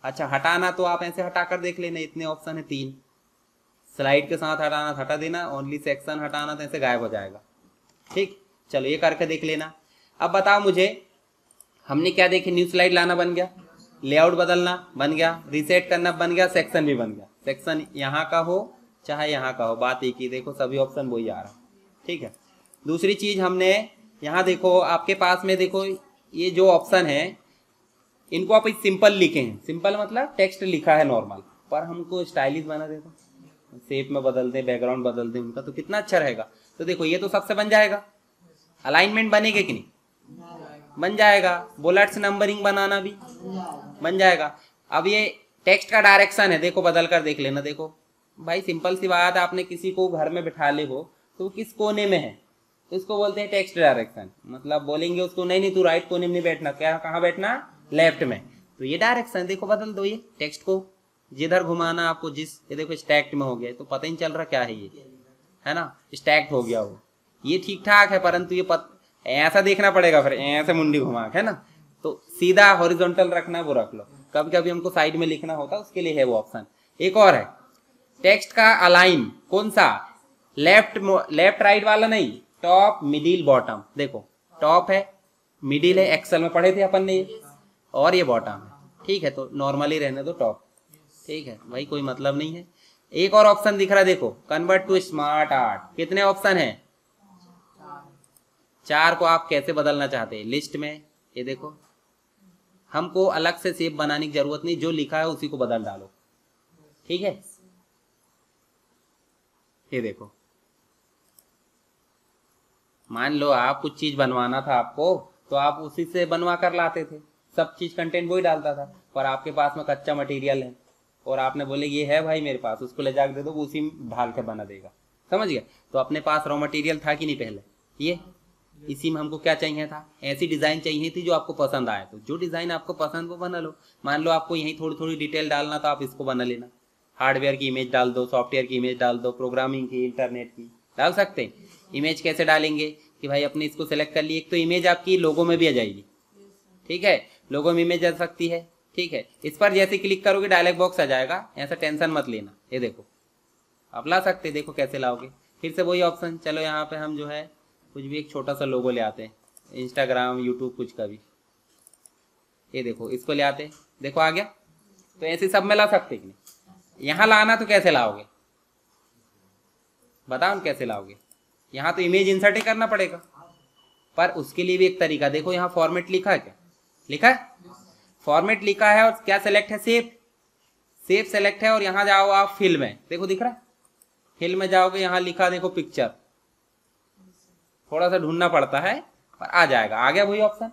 अच्छा हटाना तो आप ऐसे हटा कर देख लेना, इतने ऑप्शन है 3, स्लाइड के साथ हटाना तो हटा देना, ओनली सेक्शन हटाना तो ऐसे गायब हो जाएगा। ठीक, चलो ये करके देख लेना। अब बताओ मुझे, हमने क्या देखे, न्यू स्लाइड लाना बन गया, लेआउट बदलना बन गया, रीसेट करना बन गया, सेक्शन भी बन गया। सेक्शन यहाँ का हो चाहे यहाँ का हो, बात एक ही, देखो सभी ऑप्शन वही आ रहा, ठीक है। दूसरी चीज हमने यहाँ देखो आपके पास में, देखो ये जो ऑप्शन है इनको आप सिंपल लिखे हैं, सिंपल मतलब टेक्स्ट लिखा है नॉर्मल, पर हमको स्टाइलिश बना देता, शेप में बदल दे, बैकग्राउंड बदल दे उनका, तो कितना अच्छा रहेगा। तो देखो ये तो सबसे बन जाएगा, अलाइनमेंट बनेगा कि नहीं, बन जाएगा। बुलेट्स नंबरिंग बनाना भी बन जाएगा। अब ये टेक्स्ट का डायरेक्शन है, देखो बदल कर देख लेना। देखो भाई सिंपल सी बात है, आपने किसी को घर में बिठा ले हो तो किस कोने में है, तो इसको बोलते हैं टेक्स्ट डायरेक्शन। मतलब बोलेंगे उसको नहीं तू राइट कोने में नहीं बैठना, क्या कहाँ बैठना, लेफ्ट में, तो ये डायरेक्शन देखो बदल दो, ये टेक्स्ट को जिधर घुमाना आपको, जिस ये देखो स्टैक्ड में हो गया, तो पता ही नहीं चल रहा क्या है ये, है ना, स्टैक्ड हो गया वो, ये ठीक ठाक है, परंतु ये ऐसा देखना पड़ेगा, फिर ऐसे मुंडी घुमा के, है ना। तो सीधा हॉरिजॉन्टल रखना है वो रख लो, कभी कभी हमको साइड में लिखना होता है उसके लिए है वो ऑप्शन। एक और है टेक्स्ट का अलाइन, कौन सा, लेफ्ट राइट वाला नहीं, टॉप मिडिल बॉटम। देखो टॉप है, मिडिल है, एक्सेल में पढ़े थे अपन ने, और ये बॉटम है, ठीक है। तो नॉर्मली रहने दो टॉप, ठीक है भाई, कोई मतलब नहीं है। एक और ऑप्शन दिख रहा है देखो, कन्वर्ट टू स्मार्ट आर्ट। कितने ऑप्शन है, 4 को आप कैसे बदलना चाहते हैं लिस्ट में, ये देखो, हमको अलग से शेप बनाने की जरूरत नहीं, जो लिखा है उसी को बदल डालो, ठीक है। ये देखो, मान लो आप कुछ चीज बनवाना था आपको, तो आप उसी से बनवा कर लाते थे, सब चीज कंटेंट वही डालता था, पर आपके पास में कच्चा मटेरियल है और आपने बोले ये है भाई मेरे पास, उसको ले जाकर दे दो, वो उसी में ढाल के बना देगा, समझ गया। तो अपने पास रॉ मटेरियल था कि नहीं पहले, ये इसी में हमको क्या चाहिए था, ऐसी डिजाइन चाहिए थी जो आपको पसंद आए, तो जो डिजाइन आपको पसंद वो बना लो। मान लो आपको यही थोड़ी थोड़ी डिटेल डालना तो आप इसको बना लेना, हार्डवेयर की इमेज डाल दो, सॉफ्टवेयर की इमेज डाल दो, प्रोग्रामिंग की, इंटरनेट की डाल सकते हैं। इमेज कैसे डालेंगे कि भाई अपने इसको सेलेक्ट कर लिए, एक तो इमेज आपकी लोगो में भी आ जाएगी, ठीक है, लोगो में इमेज आ सकती है, ठीक है। इस पर जैसे क्लिक करोगे डायलॉग बॉक्स आ जाएगा, ऐसा टेंशन मत लेना, ये देखो आप ला सकते, देखो कैसे लाओगे, फिर से वही ऑप्शन। चलो यहाँ पे हम जो है कुछ भी एक छोटा सा लोगो ले आते हैं, इंस्टाग्राम, यूट्यूब, कुछ का भी, ये देखो इसको ले आते, देखो आ गया। तो ऐसे सब में ला सकते कि नहीं, यहाँ लाना तो कैसे लाओगे, बताओ कैसे लाओगे? यहाँ तो इमेज इंसर्ट ही करना पड़ेगा, पर उसके लिए भी एक तरीका। देखो यहाँ फॉर्मेट लिखा है, क्या लिखा है? फॉर्मेट लिखा है, और क्या सेलेक्ट है? सेव। सेव सेलेक्ट है, और यहाँ जाओ आप फिल में, देखो दिख रहा है, फिल में जाओगे, यहाँ लिखा देखो पिक्चर, थोड़ा सा ढूंढना पड़ता है पर आ जाएगा। आ गया वही ऑप्शन,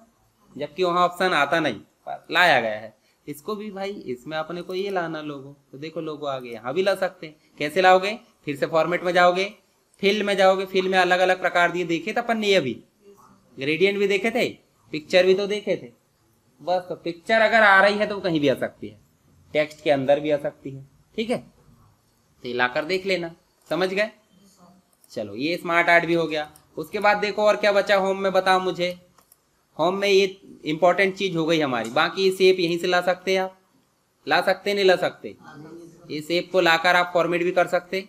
जबकि वहाँ ऑप्शन आता नहीं, पर लाया गया है। इसको भी भाई इसमें अपने को ये लाना लोगो, तो देखो लोगो आ गए, यहाँ भी ला सकते हैं। कैसे लाओगे? फिर से फॉर्मेट में जाओगे, फिल में जाओगे, फिल में अलग अलग प्रकार दिए, देखे थे अपन ने, ये भी ग्रेडियंट भी देखे थे, पिक्चर भी तो देखे थे। बस तो पिक्चर अगर आ रही है तो कहीं भी आ सकती है, टेक्स्ट के अंदर भी आ सकती है, ठीक है? तो लाकर देख लेना, समझ गए? चलो ये स्मार्ट आर्ट भी हो गया। उसके बाद देखो और क्या बचा होम में, बताओ मुझे। होम में ये इंपॉर्टेंट चीज हो गई हमारी। बाकी शेप यहीं से ला सकते हैं, आप ला सकते नहीं ला सकते? ये शेप को लाकर आप फॉर्मेट भी कर सकते,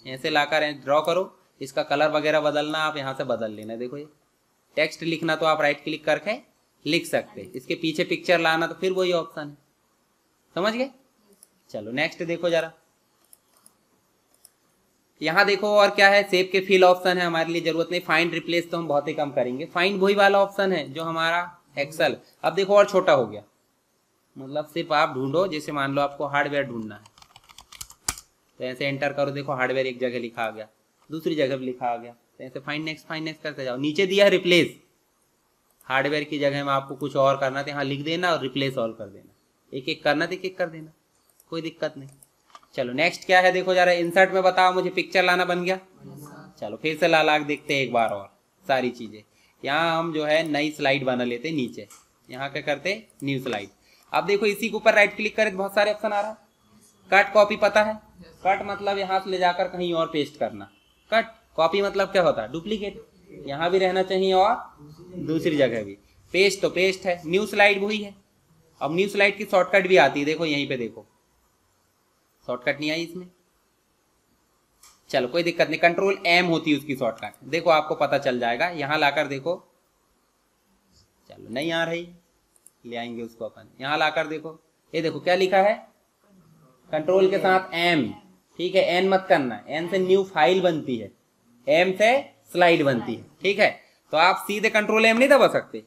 ऐसे लाकर ड्रॉ करो, इसका कलर वगैरह बदलना आप यहाँ से बदल लेना। देखो ये टेक्स्ट लिखना तो आप राइट क्लिक करके लिख सकते, इसके पीछे पिक्चर लाना तो फिर वही ऑप्शन है, समझ गए? चलो नेक्स्ट देखो जरा, यहाँ देखो और क्या है, सेव के फिल ऑप्शन है, हमारे लिए जरूरत नहीं। फाइंड रिप्लेस तो हम बहुत ही कम करेंगे। फाइंड वही वाला ऑप्शन है जो हमारा एक्सेल। अब देखो और छोटा हो गया, मतलब सिर्फ आप ढूंढो, जैसे मान लो आपको हार्डवेयर ढूंढना है, तो ऐसे एंटर करो, देखो हार्डवेयर एक जगह लिखा आ गया, दूसरी जगह भी लिखा आ गया, तो ऐसे फाइंड नेक्स्ट करते जाओ। नीचे दिया है रिप्लेस, हार्डवेयर की जगह में आपको कुछ और करना था, यहाँ लिख देना और रिप्लेस ऑल कर देना, एक एक करना था, एक एक कर देना, कोई दिक्कत नहीं। चलो नेक्स्ट क्या है देखो जरा, इंसर्ट में बताओ मुझे, पिक्चर लाना बन गया। चलो फिर से ला के देखते हैं एक बार और सारी चीजें। यहाँ हम जो है नई स्लाइड बना लेते नीचे, यहाँ क्या करते, न्यू स्लाइड। अब देखो इसी के ऊपर राइट क्लिक करें तो बहुत सारे ऑप्शन आ रहा है। कट कॉपी पता है? कट मतलब यहाँ से ले जाकर कहीं और पेस्ट करना। कट कॉपी मतलब क्या होता है? डुप्लीकेट, यहाँ भी रहना चाहिए और दूसरी जगह भी। पेस्ट तो पेस्ट है, न्यू स्लाइड वही है। अब न्यू स्लाइड की शॉर्टकट भी आती है, देखो यहीं पे देखो, शॉर्टकट नहीं आई इसमें। चलो कोई दिक्कत नहीं, कंट्रोल एम होती है उसकी शॉर्टकट, देखो आपको पता चल जाएगा। यहाँ लाकर देखो, चलो नहीं आ रही, ले आएंगे उसको अपन। यहाँ लाकर देखो, ये देखो क्या लिखा है, कंट्रोल के साथ एम, ठीक है? एन मत करना, एन से न्यू फाइल बनती है, एम से स्लाइड बनती है, ठीक है? तो आप सीधे कंट्रोल एम नहीं दबा सकते।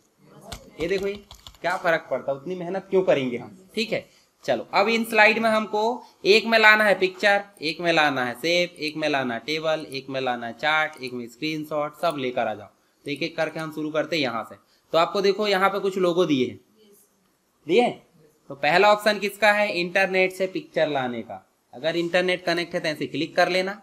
ये देखो ये क्या फर्क पड़ता है, उतनी मेहनत क्यों करेंगे हम, ठीक है? चलो अब इन स्लाइड में हमको एक में लाना है पिक्चर, एक में लाना है शेप, एक में लाना है टेबल, एक में लाना है चार्ट, एक में स्क्रीनशॉट, सब लेकर आ जाओ। तो एक एक करके हम शुरू करते हैं यहाँ से। तो आपको देखो यहाँ पे कुछ लोगो दिए हैं, दिए। तो पहला ऑप्शन किसका है? इंटरनेट से पिक्चर लाने का। अगर इंटरनेट कनेक्ट है तो ऐसे क्लिक कर लेना,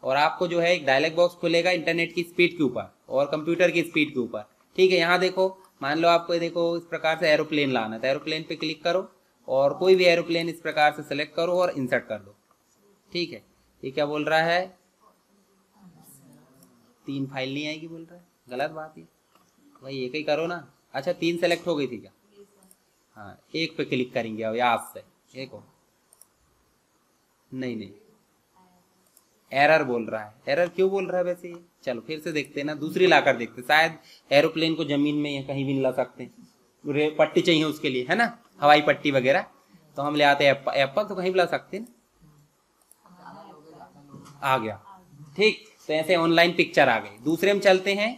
और आपको जो है एक डायलॉग बॉक्स खुलेगा इंटरनेट की स्पीड के ऊपर और कंप्यूटर की स्पीड के ऊपर, ठीक है? यहाँ देखो, मान लो आपको देखो इस प्रकार से एरोप्लेन लाना है, तो एरोप्लेन पे क्लिक करो और कोई भी एरोप्लेन इस प्रकार से सेलेक्ट करो और इंसर्ट कर दो, ठीक है? ये क्या बोल रहा है, 3 फाइल नहीं आएगी बोल रहा है, गलत बात है भाई, एक ही करो ना। अच्छा 3 सेलेक्ट हो गई थी क्या? हाँ, एक पे क्लिक करेंगे अब यहाँ से, एक हो, नहीं एरर बोल रहा है। एरर क्यों बोल रहा है वैसे? चलो फिर से देखते हैं ना, दूसरी लाकर देखते, शायद एरोप्लेन को जमीन में या कहीं भी नहीं ला सकते, पट्टी चाहिए उसके लिए, है ना, हवाई पट्टी वगैरह, तो हम ले आते हैं एप्पल, तो कहीं भी ला सकते हैं ना। आ गया, ठीक? तो ऐसे ऑनलाइन पिक्चर आ गई। दूसरे में चलते हैं,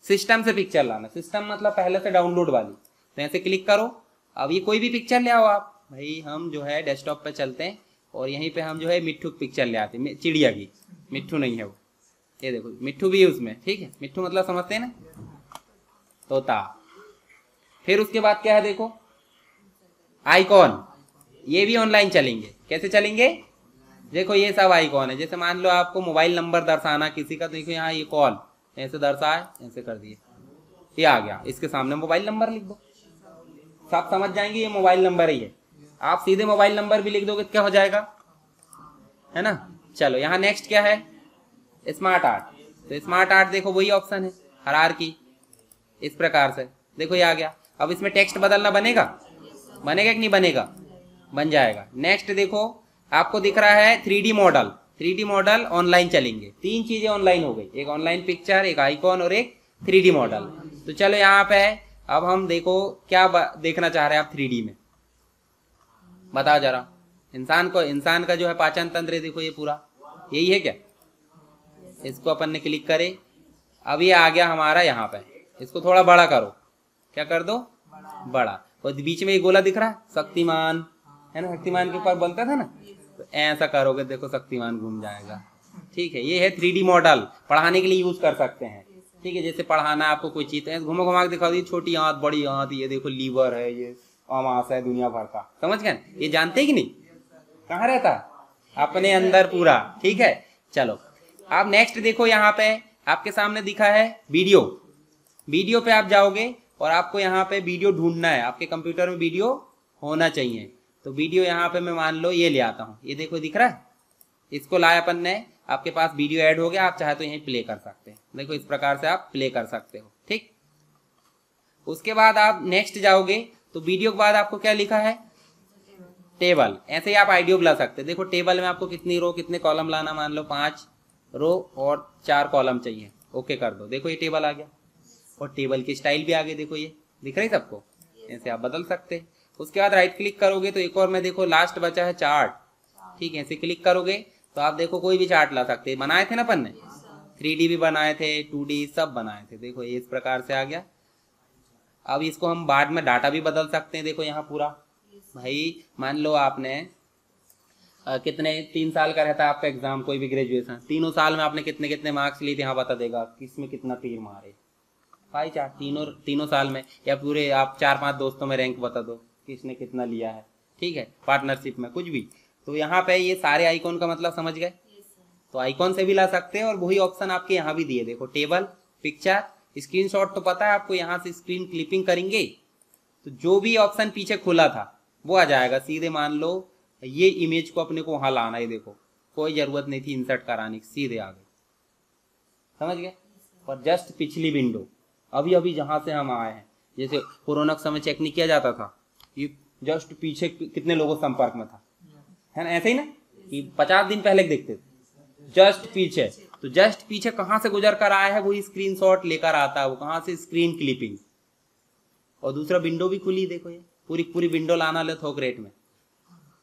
सिस्टम से पिक्चर लाना। सिस्टम मतलब पहले से डाउनलोड वाली, तो ऐसे क्लिक करो। अब ये कोई भी पिक्चर ले आओ आप, भाई हम जो है डेस्कटॉप पे चलते हैं और यहीं पे हम जो है मिट्ठू की पिक्चर ले आते हैं, चिड़िया की। मिट्ठू नहीं है वो, ये देखो मिट्ठू भी है उसमें, ठीक है? मिट्ठू मतलब समझते हैं ना, तोता। फिर उसके बाद क्या है देखो, आइकॉन, ये भी ऑनलाइन चलेंगे। कैसे चलेंगे? देखो ये सब आइकॉन है। जैसे मान लो आपको मोबाइल नंबर दर्शाना किसी का, तो देखो यहाँ ये कॉल ऐसे दर्शाए, ऐसे कर दिए, ये आ गया, इसके सामने मोबाइल नंबर लिख दो, सब समझ जाएंगे ये मोबाइल नंबर ही है। आप सीधे मोबाइल नंबर भी लिख दोगे क्या हो जाएगा, है ना? चलो यहाँ नेक्स्ट क्या है, स्मार्ट आर्ट। तो स्मार्ट आर्ट देखो वही ऑप्शन है, हायरार्की, इस प्रकार से देखो ये आ गया। अब इसमें टेक्स्ट बदलना बनेगा, बनेगा कि नहीं बनेगा? बन जाएगा। नेक्स्ट देखो आपको दिख रहा है 3D model. 3D model online चलेंगे, 3 चीजें ऑनलाइन हो गई, एक ऑनलाइन पिक्चर, एक आइकॉन और एक 3D मॉडल। तो चलो यहाँ पे अब हम देखो क्या देखना चाह रहे हैं आप 3D में, बताओ जरा। इंसान का जो है पाचन तंत्र है, देखो ये पूरा यही है क्या? इसको अपन ने क्लिक करे, अब ये आ गया हमारा यहाँ पे। इसको थोड़ा बड़ा करो, क्या कर दो, बड़ा। और बीच में ये गोला दिख रहा है, शक्तिमान है ना, शक्तिमान के ऊपर बनता था ना, तो ऐसा करोगे देखो शक्तिमान घूम जाएगा। ठीक है, ये है 3D मॉडल, पढ़ाने के लिए यूज कर सकते हैं। ठीक है, जैसे पढ़ाना आपको कोई चीज है, घुमा घुमा के दिखा दी, छोटी आंत बड़ी आंत, ये देखो लीवर है, ये अमास है दुनिया भर का, समझ गए। ये जानते कि नहीं, कहाँ रहता है, अपने अंदर पूरा। ठीक है, चलो अब नेक्स्ट देखो, यहाँ पे आपके सामने दिखा है वीडियो। वीडियो पे आप जाओगे और आपको यहाँ पे वीडियो ढूंढना है, आपके कंप्यूटर में वीडियो होना चाहिए। तो वीडियो यहाँ पे मैं मान लो ये ले आता हूँ, ये देखो दिख रहा है, इसको लाया अपन ने, आपके पास वीडियो ऐड हो गया, आप चाहे तो यहीं प्ले कर सकते हैं। देखो इस प्रकार से आप प्ले कर सकते हो। ठीक, उसके बाद आप नेक्स्ट जाओगे तो वीडियो के बाद आपको क्या लिखा है, टेबल। ऐसे ही आप आइडियो बुला सकते हैं। देखो टेबल में आपको कितनी रो कितने कॉलम लाना, मान लो 5 रो और 4 कॉलम चाहिए, ओके कर दो। देखो ये टेबल आ गया और टेबल की स्टाइल भी आ गई, देखो ये दिख रही सबको, ऐसे आप बदल सकते हैं। उसके बाद राइट क्लिक करोगे तो एक और में देखो लास्ट बचा है चार्ट। ठीक है, ऐसे क्लिक करोगे तो आप देखो कोई भी चार्ट ला सकते हैं, बनाए थे ना अपन ने, 3D भी बनाए थे, 2D सब बनाए थे। देखो ये इस प्रकार से आ गया। अब इसको हम बाद में डाटा भी बदल सकते हैं। देखो यहाँ पूरा, भाई मान लो आपने कितने 3 साल का रहता है आपका एग्जाम, कोई भी ग्रेजुएशन, 3 साल में आपने कितने कितने मार्क्स लिए थे, यहाँ बता देगा किसमें कितना तीर मारे, भाई चार तीनों साल में, या पूरे आप 4-5 दोस्तों में रैंक बता दो किसने कितना लिया है। ठीक है, पार्टनरशिप में कुछ भी। तो यहाँ पे ये सारे आइकॉन का मतलब समझ गए। तो आइकॉन से भी ला सकते हैं और वही ऑप्शन आपके यहाँ भी दिए, देखो टेबल, पिक्चर, स्क्रीनशॉट। तो पता है आपको, यहाँ से स्क्रीन क्लिपिंग करेंगे तो जो भी ऑप्शन पीछे खुला था वो आ जाएगा सीधे। मान लो ये इमेज को अपने को वहां लाना है, देखो कोई जरूरत नहीं थी इंसर्ट कराने की, सीधे आ गए, समझ गए। और जस्ट पिछली विंडो, अभी अभी जहां से हम आए हैं, जैसे कोरोना के समय चेक नहीं किया जाता था, ये जस्ट पीछे कितने लोगों संपर्क में था, है ना, ऐसे ही ना कि 50 दिन पहले देखते थे जस्ट पीछे। तो जस्ट पीछे कहां से गुजर कर आया है वही स्क्रीनशॉट लेकर आता है, वो कहां से, स्क्रीन क्लिपिंग। और दूसरा विंडो भी खुली, देखो ये पूरी विंडो लाना ले थोक रेट में,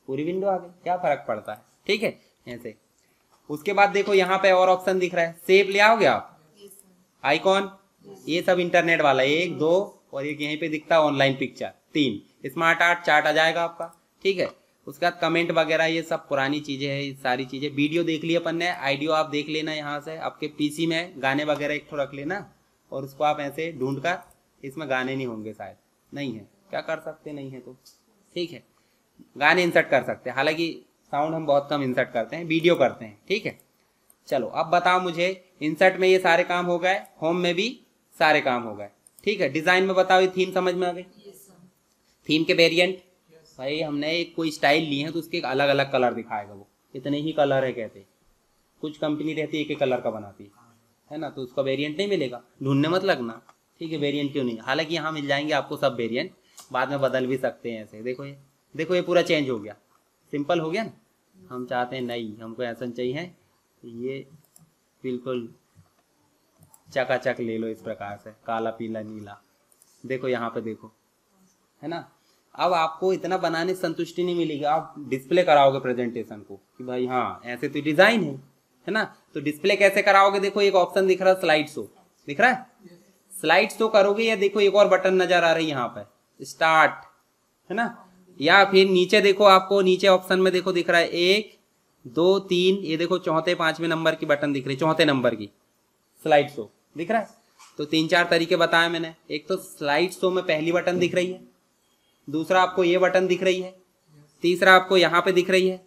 पूरी विंडो आ गई, क्या फर्क पड़ता है। ठीक है, ऐसे। उसके बाद देखो यहाँ पे और ऑप्शन दिख रहा है, सेव ले आओगे आप, आइकॉन, ये सब इंटरनेट वाला, 1 2 और एक यहीं पे दिखता है online picture, 3 smart art chart आ जाएगा आपका। ठीक है, उसके बाद कमेंट वगैरह ये सब पुरानी चीजें हैं, ये सारी चीजें। वीडियो देख ली अपन ने, आइडियो आप देख लेना यहाँ से, आपके पीसी में गाने वगैरह एक ठो रख लेना और उसको आप ऐसे ढूंढ कर, इसमें गाने नहीं होंगे शायद, नहीं है, क्या कर सकते नहीं है तो ठीक है, गाने इंसर्ट कर सकते हैं। हालांकि साउंड हम बहुत कम इंसर्ट करते हैं, वीडियो करते हैं। ठीक है, चलो अब बताओ मुझे, इंसर्ट में ये सारे काम हो गए, होम में भी सारे काम हो गए। ठीक है, डिजाइन में बताओ, ये थीम समझ में आ गई। थीम के वेरिएंट, भाई हमने एक कोई स्टाइल लिए हैं तो उसके एक अलग अलग कलर दिखाएगा, वो इतने ही कलर है कहते, कुछ कंपनी रहती है एक कलर का बनाती है ना, तो उसका वेरिएंट नहीं मिलेगा, ढूंढने मत लगना। ठीक है, वेरिएंट क्यों नहीं, हालांकि यहाँ मिल जाएंगे आपको सब वेरिएंट, बाद में बदल भी सकते हैं ऐसे। देखो ये पूरा चेंज हो गया, सिंपल हो गया ना। हम चाहते हैं नहीं, हमको ऐसा चाहिए, ये बिल्कुल चकाचक ले लो इस प्रकार से, काला पीला नीला। देखो यहाँ पे देखो, है ना। अब आपको इतना बनाने से संतुष्टि नहीं मिलेगी, आप डिस्प्ले कराओगे प्रेजेंटेशन को कि भाई हाँ ऐसे तो डिजाइन है ना। तो डिस्प्ले कैसे कराओगे, देखो एक ऑप्शन दिख रहा है स्लाइड शो, दिख रहा है, स्लाइड शो करोगे, या देखो एक और बटन नजर आ रही है यहाँ पे, स्टार्ट, है ना। या फिर नीचे देखो, आपको नीचे ऑप्शन में देखो दिख रहा है 1 2 3, ये देखो चौथे 5वें नंबर की बटन दिख रही है, चौथे नंबर की स्लाइड शो दिख रहा है। तो 3-4 तरीके बताए मैंने, एक तो स्लाइड शो में पहली बटन दिख रही है, दूसरा आपको ये बटन दिख रही है, तीसरा आपको यहाँ पे दिख रही है,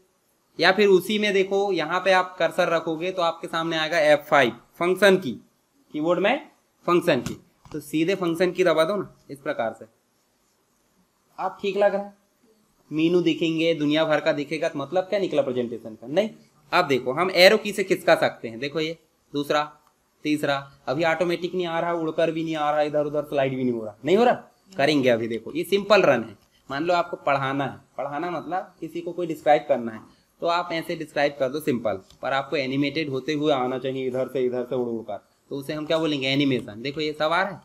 या फिर उसी में देखो यहाँ पे आप कर्सर रखोगे तो आपके सामने आएगा F5 फंक्शन की, कीबोर्ड में फंक्शन की, तो सीधे फंक्शन की दबा दो ना इस प्रकार से। आप ठीक लग रहा है, मीनू दिखेंगे, दुनिया भर का दिखेगा, तो मतलब क्या निकला प्रेजेंटेशन का, नहीं। अब देखो हम एरो की से खिसका सकते हैं, देखो ये दूसरा तीसरा, अभी ऑटोमेटिक नहीं आ रहा, उड़कर भी नहीं आ रहा, इधर उधर स्लाइड भी नहीं हो रहा, नहीं हो रहा, करेंगे अभी। देखो ये सिंपल रन है, मान लो आपको पढ़ाना है, पढ़ाना मतलब किसी को कोई डिस्क्राइब करना है, तो आप ऐसे डिस्क्राइब कर दो सिंपल, पर आपको एनिमेटेड होते हुए आना चाहिए, इधर से उड़ उड़ कर, तो उसे हम क्या बोलेंगे, एनिमेशन। देखो ये सब आ रहा है,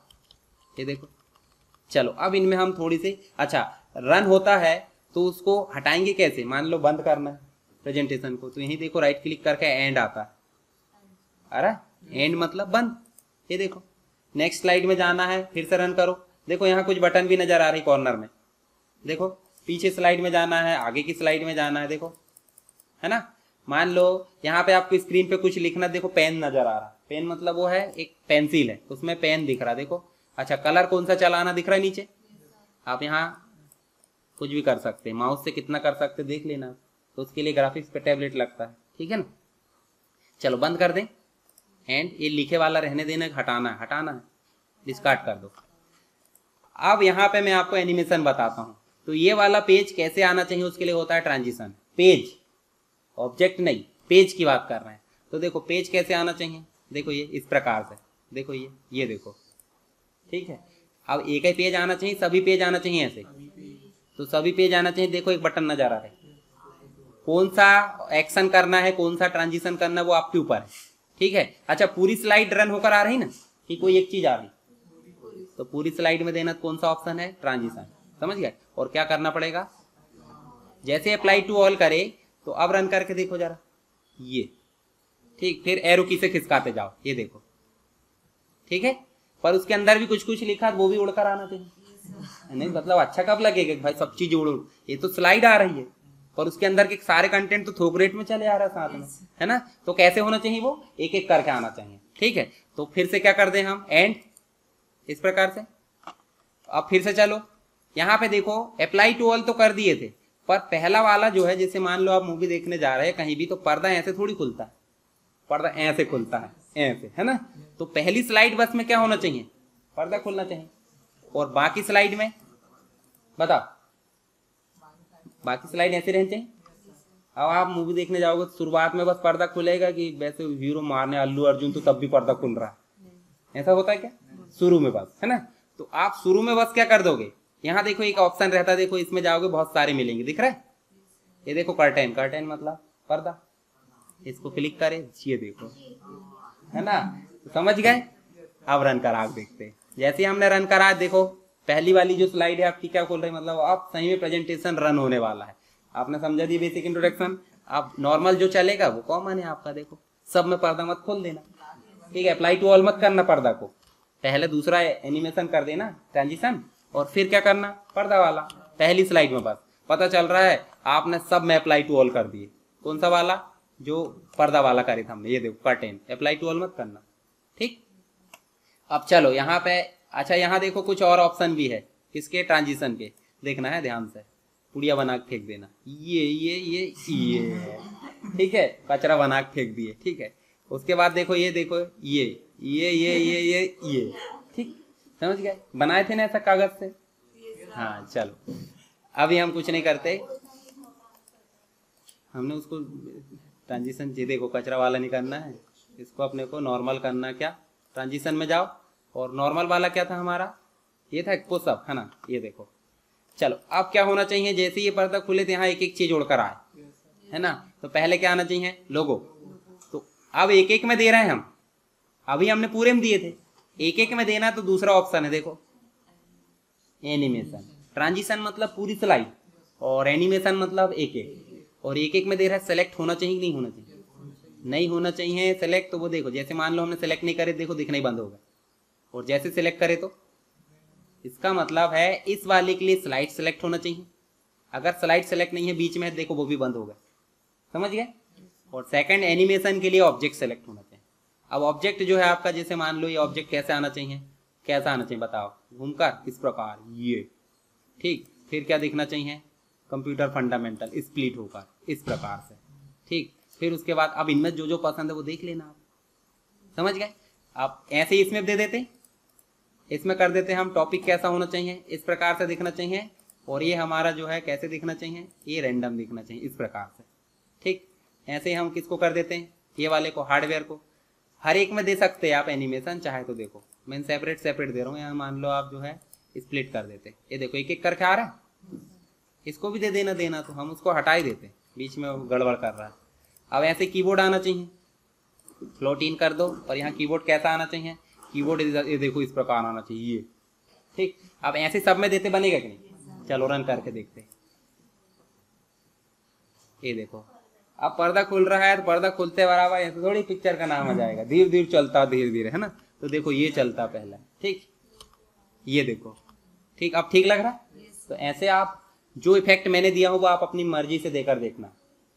ये देखो। चलो अब इनमें हम थोड़ी सी, अच्छा रन होता है तो उसको हटाएंगे कैसे, मान लो बंद करना है प्रेजेंटेशन को, तो यही देखो राइट क्लिक करके एंड आता है, आ रहा है, एंड मतलब बंद। ये देखो नेक्स्ट स्लाइड में जाना है, फिर से रन करो, देखो यहाँ कुछ बटन भी नजर आ रही कॉर्नर में, देखो पीछे स्लाइड में जाना है, आगे की स्लाइड में जाना है, देखो है ना। मान लो यहाँ पे आपको स्क्रीन पे कुछ लिखना, देखो पेन नजर आ रहा, पेन मतलब वो है एक पेंसिल है, उसमें पेन दिख रहा, देखो अच्छा कलर कौन सा चलाना दिख रहा है नीचे, आप यहाँ कुछ भी कर सकते हैं, माउस से कितना कर सकते हैं देख लेना, तो उसके लिए ग्राफिक्स पे टैबलेट लगता है, ठीक है ना। चलो बंद कर दें, एंड ये लिखे वाला रहने देना, हटाना है, हटाना है, डिस्कार्ड कर दो। अब यहाँ पे मैं आपको एनिमेशन बताता हूँ, तो ये वाला पेज कैसे आना चाहिए उसके लिए होता है ट्रांजिशन, पेज ऑब्जेक्ट नहीं, पेज की बात कर रहे हैं। तो देखो पेज कैसे आना चाहिए, देखो ये इस प्रकार से, देखो ये देखो, ठीक है। अब एक ही पेज आना चाहिए, सभी पेज आना चाहिए ऐसे, तो सभी पेज आना चाहिए। देखो एक बटन नजर आ रहा है, कौन सा एक्शन करना है, कौन सा ट्रांजिशन करना है वो आपके ऊपर है, ठीक है। अच्छा पूरी स्लाइड रन होकर आ रही ना, कि कोई एक चीज आ रही, तो पूरी स्लाइड में देना कौन सा ऑप्शन है, ट्रांजिशन, समझ गए। और क्या करना पड़ेगा, जैसे अप्लाई टू ऑल करे, तो अब रन करके देखो जरा, ये ठीक, फिर एरो की से खिसकाते जाओ, ये देखो, ठीक है। पर उसके अंदर भी कुछ कुछ लिखा, वो भी उड़कर आना चाहिए, नहीं मतलब अच्छा कब लगेगा भाई सब चीज उड़, ये तो स्लाइड आ रही है, पर उसके अंदर के सारे कंटेंट तो थोक रेट में चले आ रहा है साथ में, है ना। तो कैसे होना चाहिए, वो एक एक करके आना चाहिए, ठीक है। तो फिर से क्या कर दें हम, एंड इस प्रकार से। अब फिर से चलो यहाँ पे देखो, अप्लाई टू ऑल तो कर दिए थे, पर पहला वाला जो है, जैसे मान लो आप मूवी देखने जा रहे हैं कहीं भी, तो पर्दा ऐसे थोड़ी खुलता है, पर्दा ऐसे खुलता है, ऐसे, है ना। तो पहली स्लाइड बस में क्या होना चाहिए, पर्दा खुलना चाहिए, और बाकी स्लाइड में बताओ, बाकी स्लाइड ऐसे रहने चाहिए। अब आप मूवी देखने जाओगे तो शुरुआत में बस पर्दा खुलेगा, कि वैसे हीरो मारने अल्लू अर्जुन तो तब भी पर्दा खुल रहा है, ऐसा होता है क्या, शुरू में बस, है ना। तो आप शुरू में बस क्या कर दोगे, यहाँ देखो एक ऑप्शन रहता है, देखो इसमें जाओगे बहुत सारे मिलेंगे, दिख रहा है, ये देखो कर्टेन, कर्टेन मतलब पर्दा, इसको क्लिक करें, ये देखो, है ना, तो समझ गए। अब रन करा देखते हैं, जैसे ही हमने रन करा, देखो पहली वाली जो स्लाइड है आपकी क्या खोल रही है, मतलब आप सही में प्रेजेंटेशन रन होने वाला है, आपने समझा दी बेसिक इंट्रोडक्शन। अब नॉर्मल जो चलेगा वो कॉमन है आपका, देखो सब में पर्दा मत खोल देना, ठीक है, अप्लाई टू ऑल मत करना पर्दा को, पहले दूसरा एनिमेशन कर देना ट्रांजिशन, और फिर क्या करना, पर्दा वाला पहली स्लाइड में बस पता चल रहा है आपने सब में अप्लाई टू ऑल कर दिए, कौन सा वाला, जो पर्दा वाला करे था हमने, ये देखो कर्टेन, अप्लाई टू ऑल मत करना, ठीक। अब चलो यहाँ पे, अच्छा यहाँ देखो कुछ और ऑप्शन भी है, किसके, ट्रांजिशन के, देखना है ध्यान से, पुड़िया बना के फेंक देना, ये ठीक है, कचरा बना के फेंक दिए, ठीक है। उसके बाद देखो ये देखो, ये ठीक, समझ गए, बनाए थे ना ऐसा कागज से, हाँ चलो अभी हम कुछ नहीं करते, हमने उसको ट्रांजिशन, ये देखो कचरा वाला नहीं करना है, इसको अपने को नॉर्मल करना, क्या ट्रांजिशन में जाओ, और नॉर्मल वाला क्या था हमारा, ये था पुशअप, है ना, ये देखो। चलो अब क्या होना चाहिए, जैसे ये पर्दा खुले थे यहाँ एक एक चीज उड़कर आए, है ना, तो पहले क्या आना चाहिए, लोगो। तो अब एक एक में दे रहे हैं हम, अभी हमने पूरे में दिए थे, एक एक में देना, तो दूसरा ऑप्शन है देखो, एनिमेशन, ट्रांजिशन मतलब पूरी स्लाइड, और एनिमेशन मतलब एक एक, और एक एक में दे रहा है, सेलेक्ट होना चाहिए कि नहीं होना चाहिए, नहीं होना चाहिए सेलेक्ट, तो वो देखो जैसे मान लो हमने सेलेक्ट नहीं करे, देखो दिखना ही बंद होगा, और जैसे सेलेक्ट करे तो इसका मतलब है इस वाले के लिए स्लाइड सेलेक्ट होना चाहिए, अगर स्लाइड सेलेक्ट नहीं है बीच में, देखो वो भी बंद होगा, समझ गए। और सेकंड एनिमेशन के लिए ऑब्जेक्ट सेलेक्ट होना चाहिए। अब ऑब्जेक्ट जो है आपका, जैसे मान लो ये ऑब्जेक्ट कैसे आना चाहिए, कैसा आना चाहिए बताओ, घूमकर इस प्रकार, ये ठीक, फिर क्या दिखना चाहिए, कंप्यूटर फंडामेंटल स्प्लिट होकर इस प्रकार से, ठीक। फिर उसके बाद अब इनमें जो जो पसंद है वो देख लेना आप, समझ गए। आप ऐसे ही इसमें दे देते, इसमें कर देते हम टॉपिक कैसा होना चाहिए, इस प्रकार से दिखना चाहिए, और ये हमारा जो है कैसे दिखना चाहिए, ये रैंडम दिखना चाहिए इस प्रकार से, ठीक। ऐसे ही हम किसको कर देते हैं, ये वाले को, हार्डवेयर को, हर एक में दे सकते हैं आप एनिमेशन चाहे तो, देखो मैं सेपरेट सेपरेट दे रहा हूँ, यहाँ मान लो आप जो है स्प्लिट कर देते, ये देखो एक एक करके आ रहा है, इसको भी दे देना तो हम उसको हटा ही देते, बीच में गड़बड़ कर रहा है। अब ऐसे कीबोर्ड आना चाहिए, फ्लोट इन कर दो, और यहाँ कीबोर्ड कैसा आना चाहिए, कीबोर्ड ये देखो इस प्रकार आना चाहिए, ठीक। अब ऐसे सब में देते बनेगा कि नहीं, चलो रन करके देखते, ये देखो अब पर्दा खुल रहा है तो पर्दा खुलते बराबर ऐसे थोड़ी पिक्चर का नाम आ जाएगा, धीरे धीरे चलता, धीरे धीरे, है ना। तो देखो ये चलता पहला, ठीक, ये देखो, ठीक, अब ठीक लग रहा है। तो ऐसे आप जो इफेक्ट मैंने दिया हो वो आप अपनी मर्जी से देकर देखना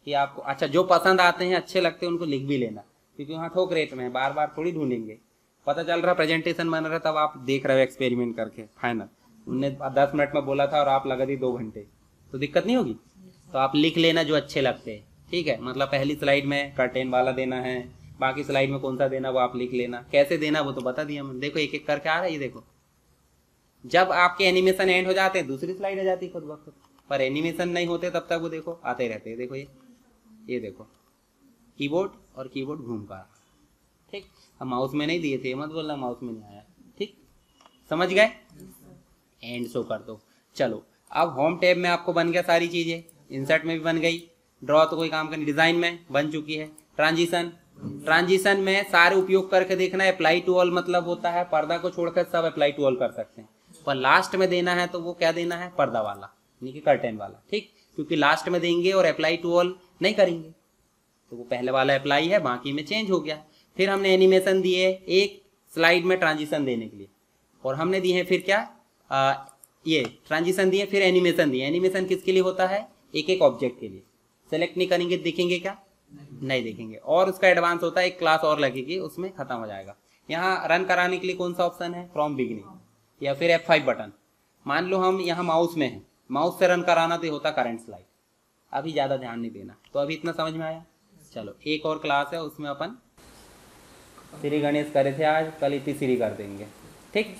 कि आपको अच्छा जो पसंद आते हैं, अच्छे लगते हैं, उनको लिख भी लेना, क्योंकि वहाँ थोक रेट में है, बार बार थोड़ी ढूंढेंगे। पता चल रहा प्रेजेंटेशन बन रहा तब आप देख रहे हो एक्सपेरिमेंट करके फाइनल, उनने 10 मिनट में बोला था और आप लगा दी 2 घंटे, तो दिक्कत नहीं होगी। तो आप लिख लेना जो अच्छे लगते हैं, ठीक है। मतलब पहली स्लाइड में कर्टेन वाला देना है, बाकी स्लाइड में कौन सा देना वो आप लिख लेना, कैसे देना वो तो बता दिया मैंने। देखो एक एक करके आ रहा है, ये देखो। जब आपके एनिमेशन एंड हो जाते हैं दूसरी स्लाइड आ जाती है खुद ब खुद, पर एनिमेशन नहीं होते तब तक वो देखो आते रहते हैं। देखो ये देखो कीबोर्ड और कीबोर्ड घूम कर, ठीक। अब माउस में नहीं दिए थे, मत बोलना माउस में नहीं आया, ठीक, समझ गए। एंड शो कर दो। चलो अब होम टैब में आपको बन गया सारी चीजें, इंसर्ट में भी बन गई, ड्रॉ तो कोई काम करनी, डिजाइन में बन चुकी है, ट्रांजिशन, ट्रांजिशन में सारे उपयोग करके देखना है। अप्लाई टू ऑल मतलब होता है पर्दा को छोड़कर सब अप्लाई टू ऑल कर सकते हैं, पर लास्ट में देना है तो वो क्या देना है, पर्दा वाला, यानी कि कर्टेन वाला, ठीक। क्योंकि लास्ट में देंगे और अप्लाई टू ऑल नहीं करेंगे तो वो पहले वाला अप्लाई है, बाकी में चेंज हो गया। फिर हमने एनिमेशन दिए एक स्लाइड में ट्रांजिशन देने के लिए, और हमने दिए हैं फिर क्या ये ट्रांजिशन दिए, फिर एनिमेशन दिए। एनिमेशन किसके लिए होता है, एक एक ऑब्जेक्ट के लिए। सेलेक्ट नहीं करेंगे दिखेंगे क्या, नहीं दिखेंगे। और उसका एडवांस होता है, एक क्लास और लगेगी, उसमें खत्म हो जाएगा। यहाँ रन कराने के लिए कौन सा ऑप्शन है, फ्रॉम बिगिनिंग या फिर F5 बटन। मान लो हम यहाँ माउस में हैं, माउस से रन कराना तो होता करंट स्लाइड, अभी ज़्यादा ध्यान नहीं देना। तो अभी इतना समझ में आया। चलो एक और क्लास है, उसमें अपन श्री गणेश करे थे आज, कल इतनी श्री कर देंगे, ठीक।